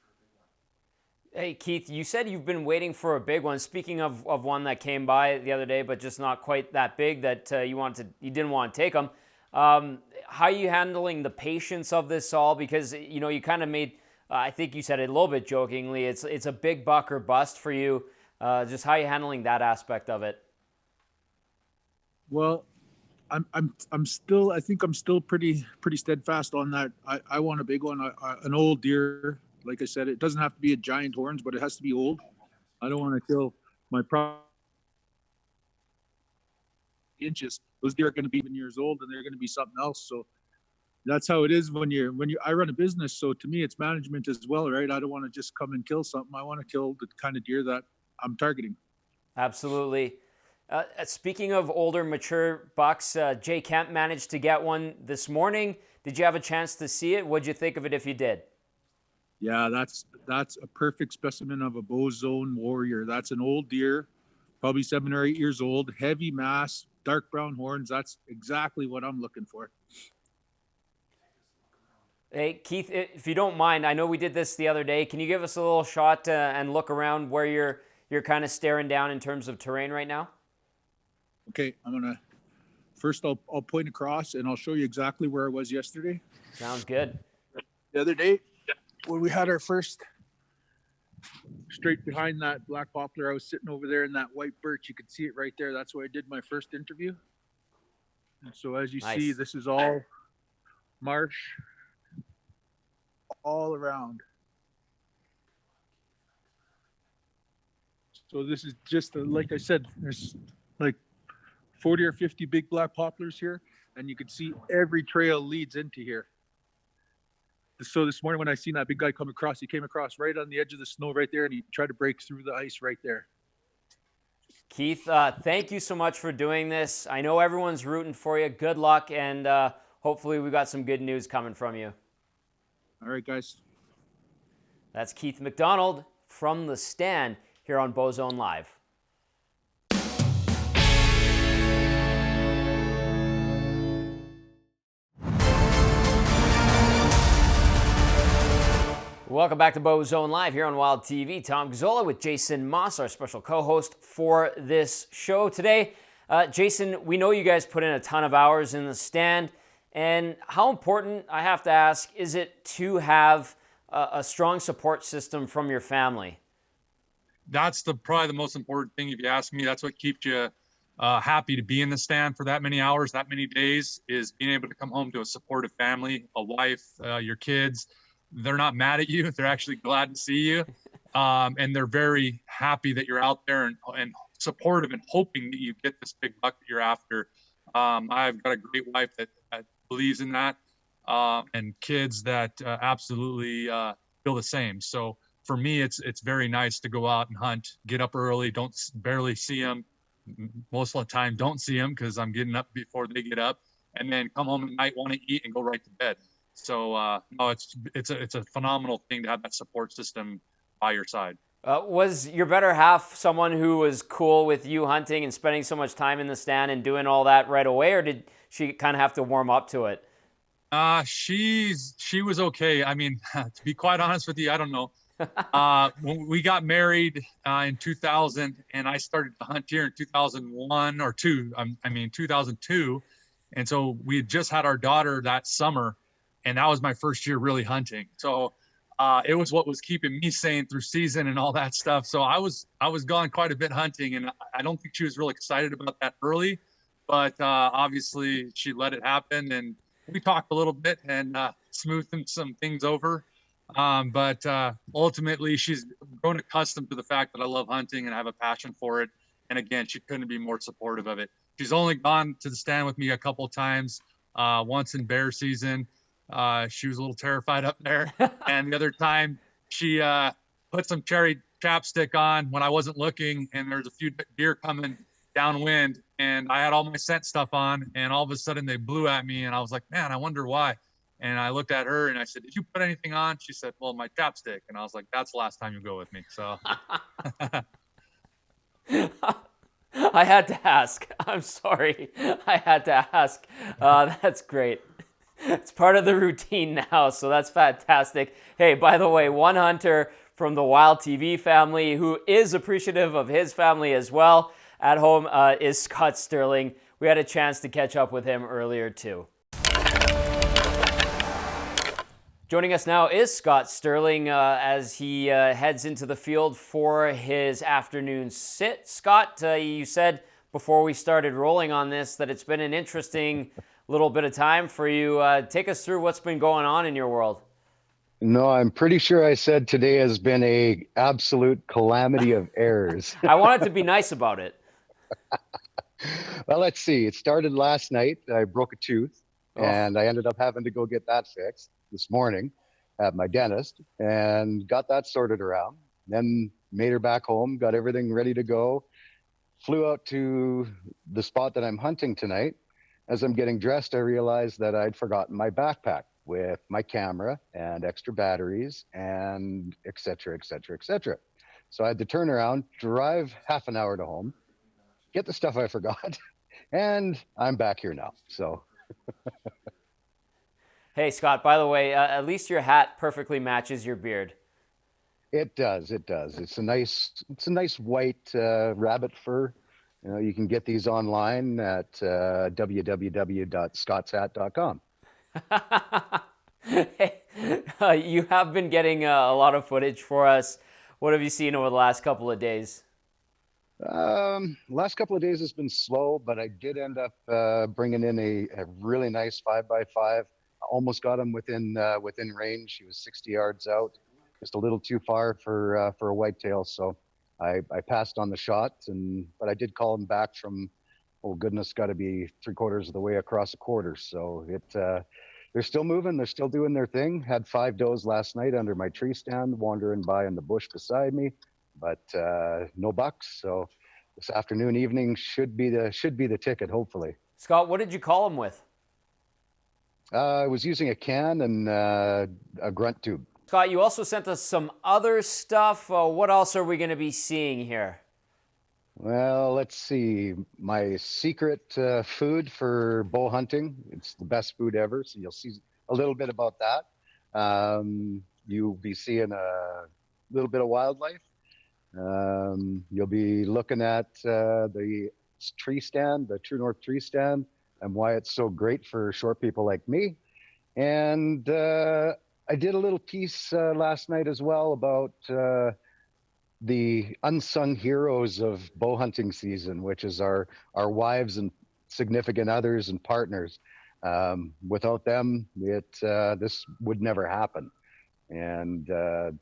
Hey, Keith, you said you've been waiting for a big one. Speaking of one that came by the other day, but just not quite that big that you didn't want to take them. How are you handling the patience of this all? Because, you kind of made, I think you said it a little bit jokingly, it's a big buck or bust for you. Just how are you handling that aspect of it? Well, I'm still pretty steadfast on that. I want a big one, an old deer. Like I said, it doesn't have to be a giant horns, but it has to be old. I don't want to kill my inches. Those deer are going to be 7 years old, and they're going to be something else. So that's how it is when I run a business. So to me, it's management as well, right? I don't want to just come and kill something. I want to kill the kind of deer that I'm targeting. Absolutely. Speaking of older, mature bucks, Jay Kemp managed to get one this morning. Did you have a chance to see it? What'd you think of it if you did? Yeah, that's a perfect specimen of a Bowzone warrior. That's an old deer, probably 7 or 8 years old, heavy mass, dark brown horns. That's exactly what I'm looking for. Hey, Keith, if you don't mind, I know we did this the other day. Can you give us a little shot and look around where you're kind of staring down in terms of terrain right now? Okay, I'll point across and I'll show you exactly where I was yesterday. Sounds good. The other day, when we had our first, straight behind that black poplar, I was sitting over there in that white birch. You could see it right there. That's where I did my first interview. And so as you see, this is all marsh all around. So this is just, like I said, there's like 40 or 50 big black poplars here, and you can see every trail leads into here. so this morning when I seen that big guy come across, he came across right on the edge of the snow right there, and he tried to break through the ice right there. Keith, thank you so much for doing this. I know everyone's rooting for you. Good luck, and hopefully we got some good news coming from you. All right, guys. That's Keith McDonald from The Stand here on Bowzone Live. Welcome back to Bowzone Live here on Wild TV. Tom Gazzola with Jason Moss, our special co-host for this show today. Jason, we know you guys put in a ton of hours in The Stand, and how important, I have to ask, is it to have a strong support system from your family? That's probably the most important thing, if you ask me. That's what keeps you happy to be in the stand for that many hours, that many days, is being able to come home to a supportive family, a wife, your kids. They're not mad at you. They're actually glad to see you. And they're very happy that you're out there and supportive and hoping that you get this big buck that you're after. I've got a great wife that believes in that, and kids that absolutely feel the same. So for me, it's very nice to go out and hunt, get up early, barely see them. Most of the time, don't see them because I'm getting up before they get up, and then come home at night, want to eat, and go right to bed. So no, it's a phenomenal thing to have that support system by your side. Was your better half someone who was cool with you hunting and spending so much time in the stand and doing all that right away, or did she kind of have to warm up to it? She was okay. I mean, to be quite honest with you, I don't know. When we got married in 2000, and I started to hunt here in 2001 or 2002, and so we had just had our daughter that summer. And that was my first year really hunting. So it was what was keeping me sane through season and all that stuff. So I was gone quite a bit hunting, and I don't think she was really excited about that early, but obviously she let it happen, and we talked a little bit and smoothed some things over. But ultimately she's grown accustomed to the fact that I love hunting and I have a passion for it. And again, she couldn't be more supportive of it. She's only gone to the stand with me a couple of times, once in bear season. She was a little terrified up there. And the other time she put some cherry chapstick on when I wasn't looking, and there's a few deer coming downwind, and I had all my scent stuff on, and all of a sudden they blew at me, and I was like, man, I wonder why. And I looked at her and I said, did you put anything on? She said, well, my chapstick. And I was like, that's the last time you go with me. So I had to ask. I'm sorry. I had to ask. That's great. It's part of the routine now, so that's fantastic. Hey, by the way, one hunter from the Wild TV family who is appreciative of his family as well at home is Scott Sterling. We had a chance to catch up with him earlier too. Joining us now is Scott Sterling as he heads into the field for his afternoon sit. Scott, you said before we started rolling on this that it's been an interesting little bit of time for you. Take us through what's been going on in your world. No, I'm pretty sure I said today has been a absolute calamity of errors. I wanted to be nice about it. Well, let's see. It started last night. I broke a tooth, and I ended up having to go get that fixed this morning at my dentist and got that sorted around. Then made her back home, got everything ready to go, flew out to the spot that I'm hunting tonight. As I'm getting dressed, I realized that I'd forgotten my backpack with my camera and extra batteries and et cetera, et cetera, et cetera. So I had to turn around, drive half an hour to home, get the stuff I forgot, and I'm back here now. So. Hey, Scott, by the way, at least your hat perfectly matches your beard. It does. It does. It's a nice white rabbit fur. You know, you can get these online at www.scottshat.com. Hey, you have been getting a lot of footage for us. What have you seen over the last couple of days? Last couple of days has been slow, but I did end up bringing in a really nice 5x5. Almost got him within range. He was 60 yards out, just a little too far for a whitetail. So I passed on the shot, but I did call him back from, oh goodness, got to be 3/4 of the way across a quarter. So they're still moving. They're still doing their thing. Had 5 does last night under my tree stand, wandering by in the bush beside me, but no bucks. So this afternoon, evening should be the ticket, hopefully. Scott, what did you call them with? I was using a can and a grunt tube. Scott, you also sent us some other stuff. What else are we going to be seeing here? Well, let's see. My secret food for bow hunting. It's the best food ever. So you'll see a little bit about that. You'll be seeing a little bit of wildlife. You'll be looking at the tree stand, the True North tree stand, and why it's so great for short people like me. And I did a little piece last night as well about the unsung heroes of bow hunting season, which is our wives and significant others and partners. Without them, this would never happen. And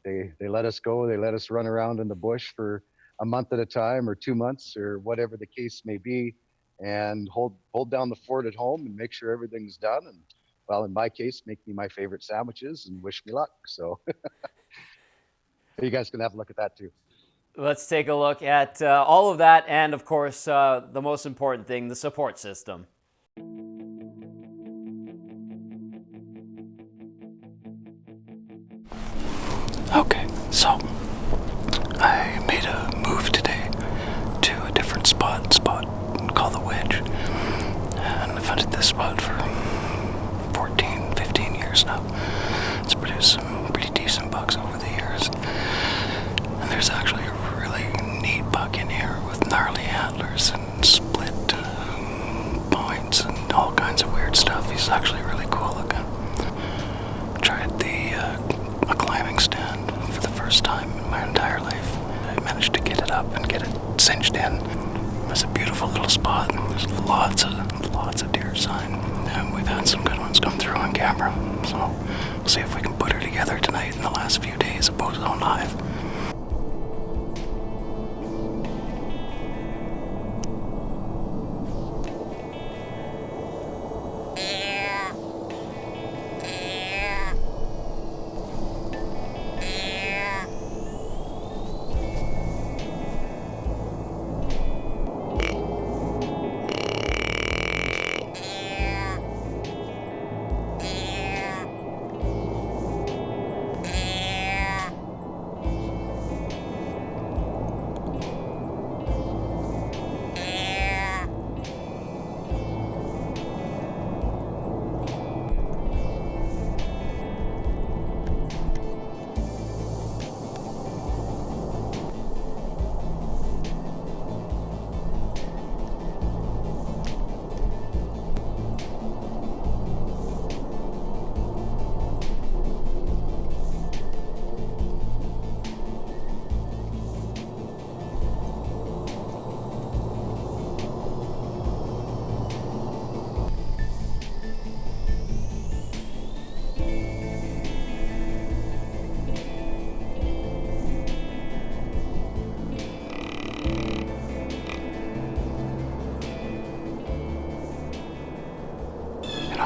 they let us go. They let us run around in the bush for a month at a time, or 2 months, or whatever the case may be, and hold down the fort at home and make sure everything's done. And well, in my case, make me my favorite sandwiches and wish me luck. So you guys can have a look at that too. Let's take a look at all of that, and of course, the most important thing, the support system. Okay, so I made a move today to a different spot called the Wedge, and I've hunted this spot for 14, 15 years now. It's produced some pretty decent bucks over the years, and there's actually a really neat buck in here with gnarly antlers and split points and all kinds of weird stuff. He's actually really cool looking. Tried a climbing stand for the first time in my entire life. I managed to get it up and get it cinched in. It's a beautiful little spot. There's lots of deer sign, and we've had some good ones come through on camera. So we'll see if we can put her together tonight in the last few days of Bowzone Live.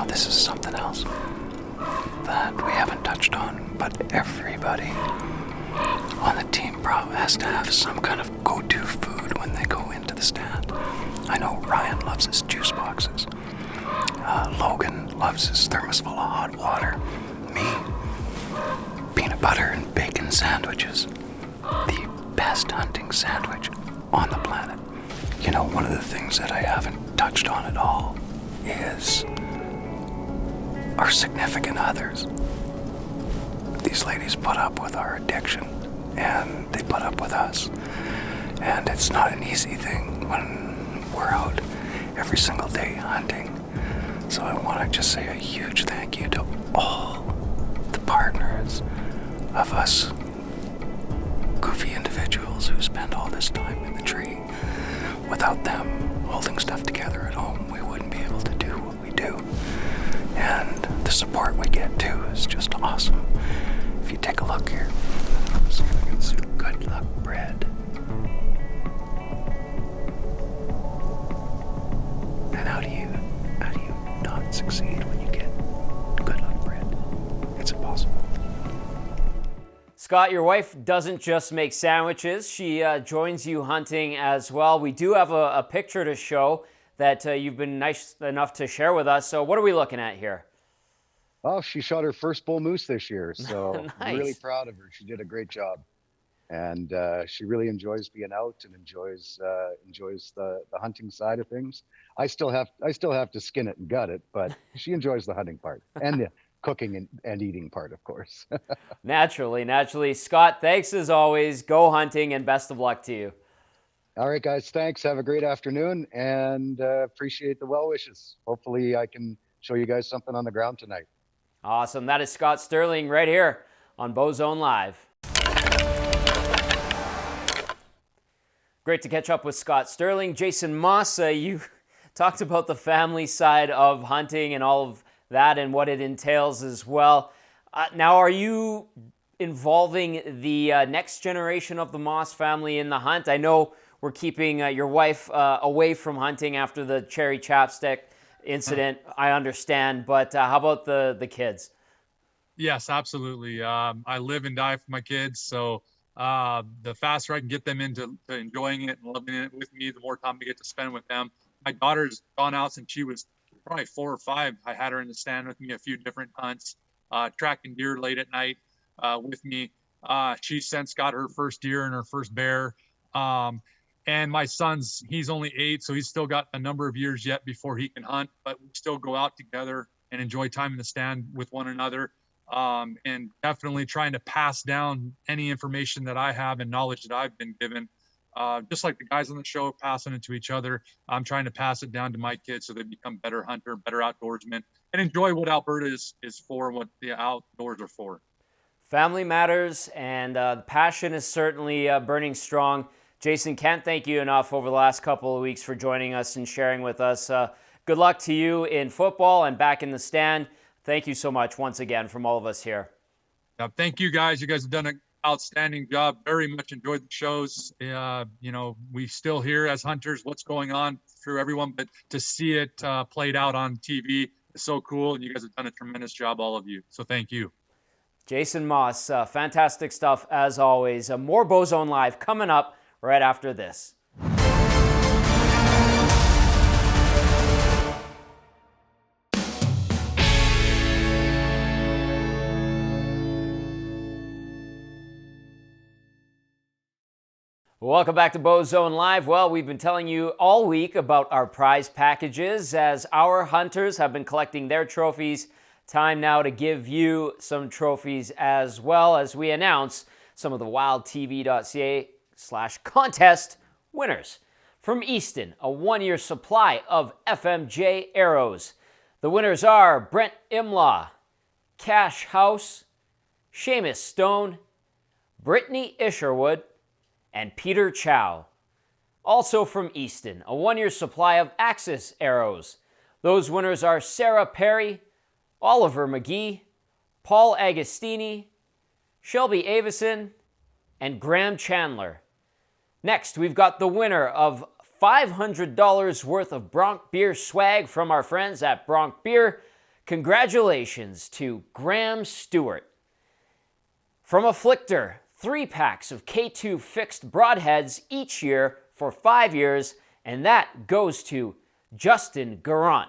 This is something else that we haven't touched on, but everybody on the team has to have some kind of go-to food when they go into the stand. I know Ryan loves his juice boxes. Logan loves his thermos full of hot water. Me, peanut butter and bacon sandwiches. The best hunting sandwich on the planet. You know, one of the things that I haven't touched on at all is our significant others. These ladies put up with our addiction, and they put up with us. And it's not an easy thing when we're out every single day hunting. So I want to just say a huge thank you to all the partners of us goofy individuals who spend all this time in the tree. Without them holding stuff together at home, we wouldn't be able to do what we do. And the support we get too is just awesome. If you take a look here, let's see if we can see good luck bread. And how do you not succeed when you get good Scott, your wife doesn't just make sandwiches. She joins you hunting as well. We do have a picture to show that you've been nice enough to share with us. So what are we looking at here? Oh, she shot her first bull moose this year. So I'm really Nice. proud of her. She did a great job. And she really enjoys being out and enjoys the hunting side of things. I still have to skin it and gut it, but she enjoys the hunting part and the cooking and eating part, of course. Naturally. Scott, thanks as always. Go hunting and best of luck to you. All right, guys. Thanks. Have a great afternoon and appreciate the well wishes. Hopefully I can show you guys something on the ground tonight. Awesome. That is Scott Sterling right here on Bowzone Live. Great to catch up with Scott Sterling. Jason Moss, you talked about the family side of hunting and all of that and what it entails as well. Now, are you involving the next generation of the Moss family in the hunt? I know we're keeping your wife away from hunting after the cherry chapstick incident, I understand, but how about the kids? Yes, absolutely. I live and die for my kids, so the faster I can get them into enjoying it and loving it with me, the more time I get to spend with them. My daughter's gone out since she was probably 4 or 5. I had her in the stand with me a few different hunts, tracking deer late at night with me. She's since got her first deer and her first bear. And my son's, he's only 8, so he's still got a number of years yet before he can hunt, but we still go out together and enjoy time in the stand with one another. And definitely trying to pass down any information that I have and knowledge that I've been given. Just like the guys on the show passing it to each other, I'm trying to pass it down to my kids so they become better hunter, better outdoorsmen, and enjoy what Alberta is for, what the outdoors are for. Family Matters, and the passion is certainly burning strong. Jason, can't thank you enough over the last couple of weeks for joining us and sharing with us. Good luck to you in football and back in the stand. Thank you so much once again from all of us here. Thank you, guys. You guys have done an outstanding job. Very much enjoyed the shows. We still hear as hunters what's going on through everyone, but to see it played out on TV is so cool. And you guys have done a tremendous job, all of you. So thank you. Jason Moss, fantastic stuff as always. More Bowzone Live coming up right after this. Welcome back to Bowzone Live. Well, we've been telling you all week about our prize packages as our hunters have been collecting their trophies. Time now to give you some trophies as well as we announce some of the wildtv.ca/contest winners. From Easton, a 1-year supply of FMJ arrows. The winners are Brent Imlaw, Cash House, Seamus Stone, Brittany Isherwood, and Peter Chow. Also from Easton, a 1-year supply of Axis arrows. Those winners are Sarah Perry, Oliver McGee, Paul Agostini, Shelby Avison, and Graham Chandler. Next, we've got the winner of $500 worth of Bronc Beer swag from our friends at Bronc Beer. Congratulations to Graham Stewart. From Afflictor, 3 packs of K2 fixed broadheads each year for 5 years, and that goes to Justin Garant.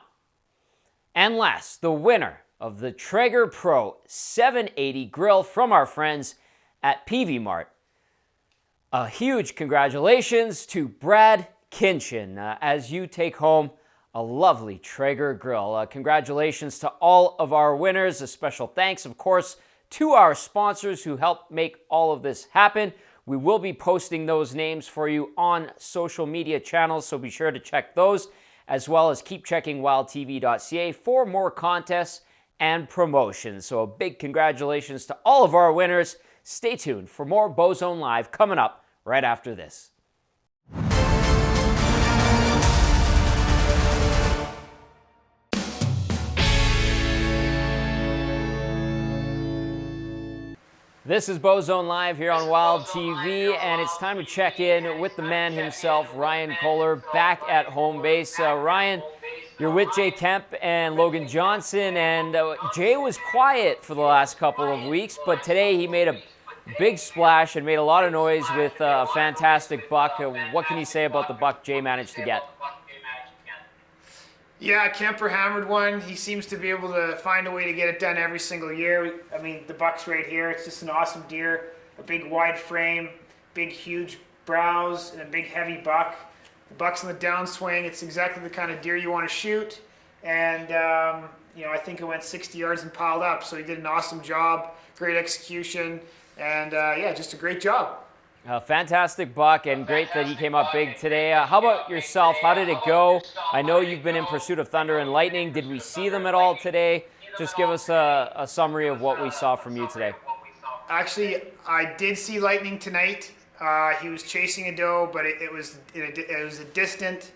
And last, the winner of the Traeger Pro 780 grill from our friends at PV Mart. A huge congratulations to Brad Kinchin as you take home a lovely Traeger grill. Congratulations to all of our winners. A special thanks, of course, to our sponsors who helped make all of this happen. We will be posting those names for you on social media channels, so be sure to check those, as well as keep checking wildtv.ca for more contests and promotions. So a big congratulations to all of our winners. Stay tuned for more Bowzone Live coming up right after this. This is Bowzone Live here on Wild TV, and it's time to check in with the man himself, Ryan Kohler, back at home base. Ryan, you're with Jay Kemp and Logan Johnson, and Jay was quiet for the last couple of weeks, but today he made a big splash and made a lot of noise with a fantastic buck. What can you say about the buck Jay managed to get? Yeah, Kemper hammered one. He seems to be able to find a way to get it done every single year. I mean, the buck's right here. It's just an awesome deer. A big wide frame, big huge brows, and a big heavy buck. The buck's on the downswing. It's exactly the kind of deer you want to shoot. And, I think it went 60 yards and piled up. So he did an awesome job, great execution, and just a great job. Fantastic buck, and great that he came up big today. How about yourself? How did it go? I know you've been in pursuit of Thunder and Lightning. Did we see them at all today? Just give us a summary of what we saw from you today. Actually, I did see Lightning tonight. He was chasing a doe, but it was a distant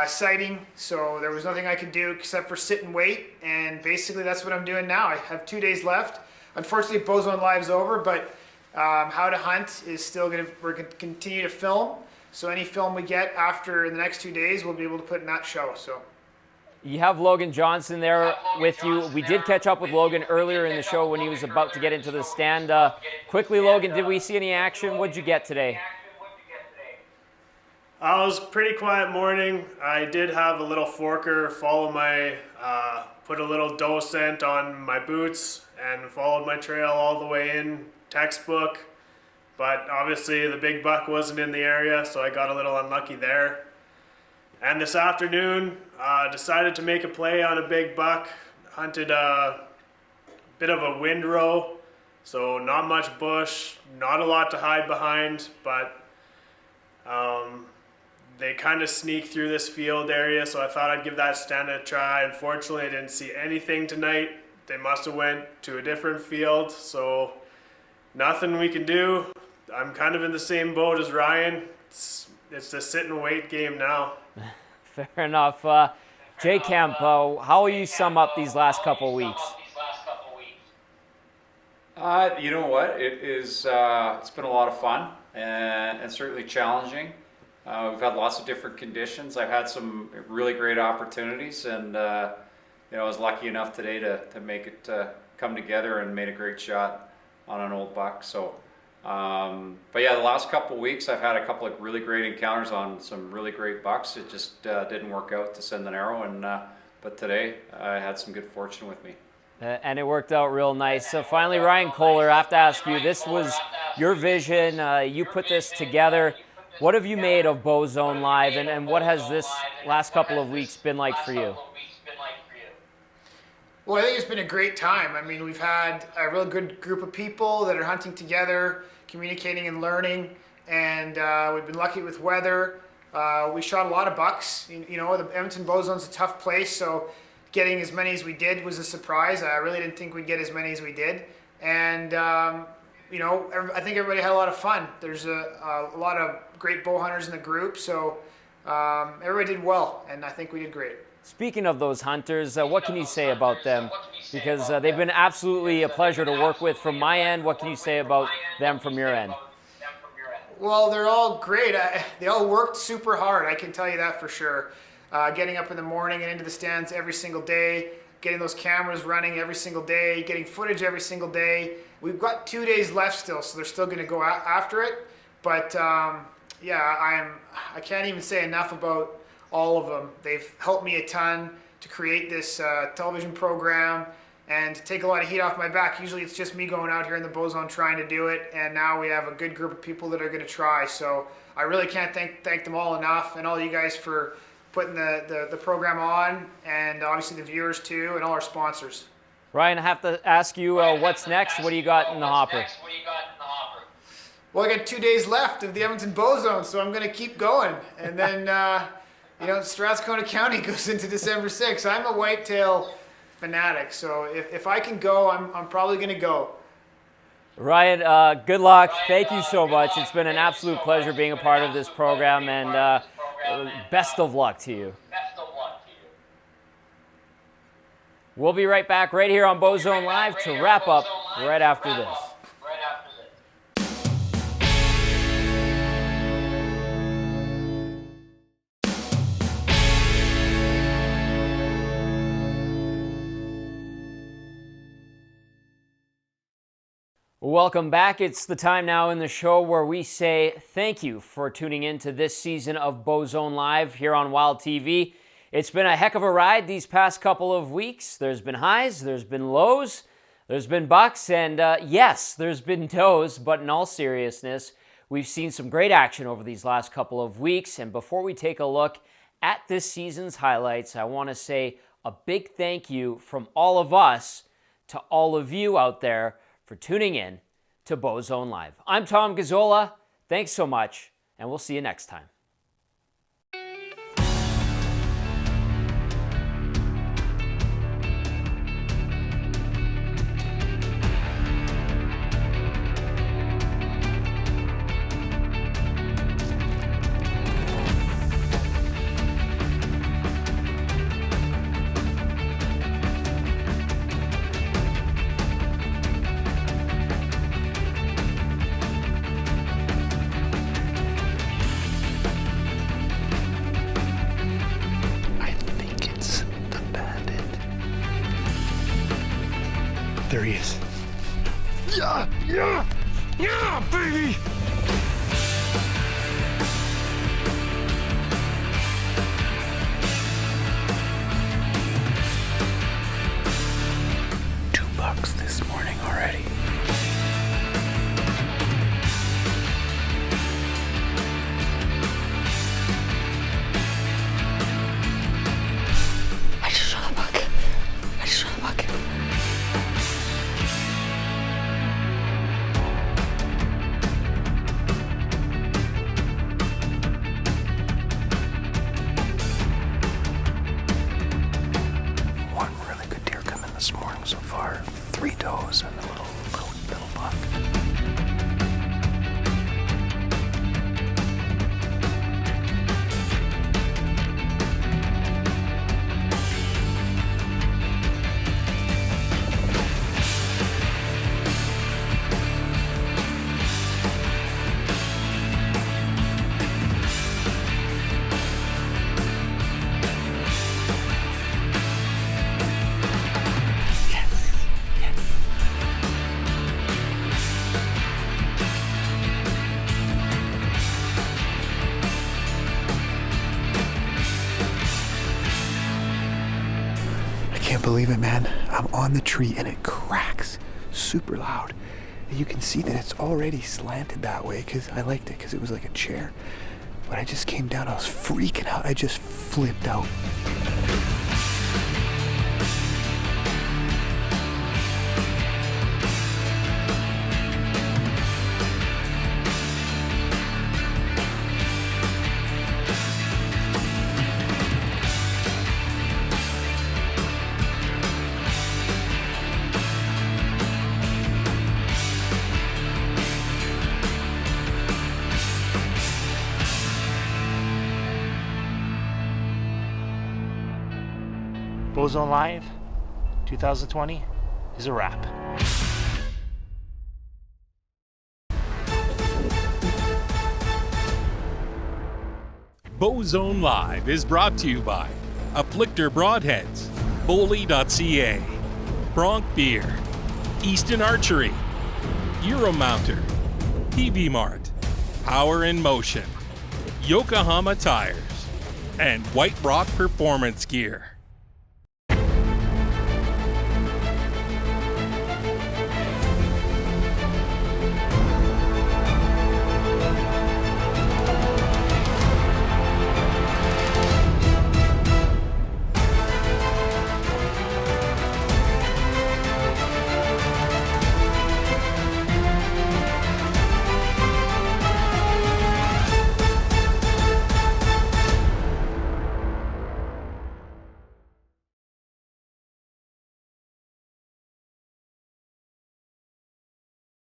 sighting, so there was nothing I could do except for sit and wait. And basically, that's what I'm doing now. I have 2 days left. Unfortunately, Bowzone Live's over, but How to Hunt is still we're going to continue to film. So any film we get after the next 2 days, we'll be able to put in that show. So you have Logan Johnson there with you. We did catch up with Logan earlier in the show when he was about to get into the stand. Quickly, Logan, did we see any action? What'd you get today? It was a pretty quiet morning. I did have a little forker follow my, put a little doe scent on my boots and followed my trail all the way in, textbook. But obviously the big buck wasn't in the area, so I got a little unlucky there. And this afternoon, decided to make a play on a big buck. Hunted a bit of a windrow, so not much bush, not a lot to hide behind, but they kind of sneak through this field area, so I thought I'd give that stand a try. Unfortunately, I didn't see anything tonight. They must have went to a different field, so nothing we can do. I'm kind of in the same boat as Ryan. It's the sit and wait game now. Fair enough. Jay Kemp, how will you sum up these last couple weeks? You know what? It's been a lot of fun and certainly challenging. We've had lots of different conditions. I've had some really great opportunities, and I was lucky enough today to make it come together and made a great shot on an old buck. So, but yeah, the last couple of weeks I've had a couple of really great encounters on some really great bucks. It just didn't work out to send an arrow, and but today I had some good fortune with me. And it worked out real nice. So finally, Ryan Kohler, I have to ask you, this was your vision. You put this together. What have you made of Bowzone Live, and what has this last couple of weeks been like for you? Well, I think it's been a great time. I mean, we've had a real good group of people that are hunting together, communicating and learning, and we've been lucky with weather. We shot a lot of bucks. The Edmonton Bowzone's a tough place, so getting as many as we did was a surprise. I really didn't think we'd get as many as we did. And, I think everybody had a lot of fun. There's a lot of great bow hunters in the group, so everybody did well, and I think we did great. Speaking of those hunters, what can you say about them? Because they've been absolutely a pleasure to work with from my end. What can you say about them from your end? Well, they're all great. They all worked super hard, I can tell you that for sure. Getting up in the morning and into the stands every single day, getting those cameras running every single day, getting footage every single day. We've got 2 days left still, so they're still going to go after it. But I can't even say enough about all of them. They've helped me a ton to create this television program and to take a lot of heat off my back. Usually it's just me going out here in the Bowzone trying to do it, and now we have a good group of people that are going to try. So I really can't thank them all enough, and all you guys for putting the program on, and obviously the viewers too, and all our sponsors. Ryan, I have to ask you, what's next? What do you got in the hopper? Well, I got 2 days left of the Edmonton Bowzone, so I'm going to keep going. And then, Strathcona County goes into December 6th. I'm a whitetail fanatic, so if I can go, I'm probably going to go. Ryan, good luck. Thank you so much. It's been an absolute pleasure being a part of this program, and best of luck to you. We'll be right back right here on Bowzone Live to wrap up right after this. Welcome back. It's the time now in the show where we say thank you for tuning in to this season of Bowzone Live here on Wild TV. It's been a heck of a ride these past couple of weeks. There's been highs, there's been lows, there's been bucks, and yes, there's been does, but in all seriousness, we've seen some great action over these last couple of weeks. And before we take a look at this season's highlights, I want to say a big thank you from all of us to all of you out there for tuning in to Bowzone Live. I'm Tom Gazzola. Thanks so much, and we'll see you next time. There he is. Yeah, baby! $2 this morning already. I just shot a buck. This morning so far, 3 does and a little buck. Can't believe it, man. I'm on the tree and it cracks super loud. You can see that it's already slanted that way because I liked it because it was like a chair. But I just came down, I was freaking out. I just flipped out. Bowzone Live 2020 is a wrap. Bowzone Live is brought to you by Afflictor Broadheads, Bully.ca, Bronc Beer, Easton Archery, Euromounter, TV Mart, Power in Motion, Yokohama Tires, and White Rock Performance Gear.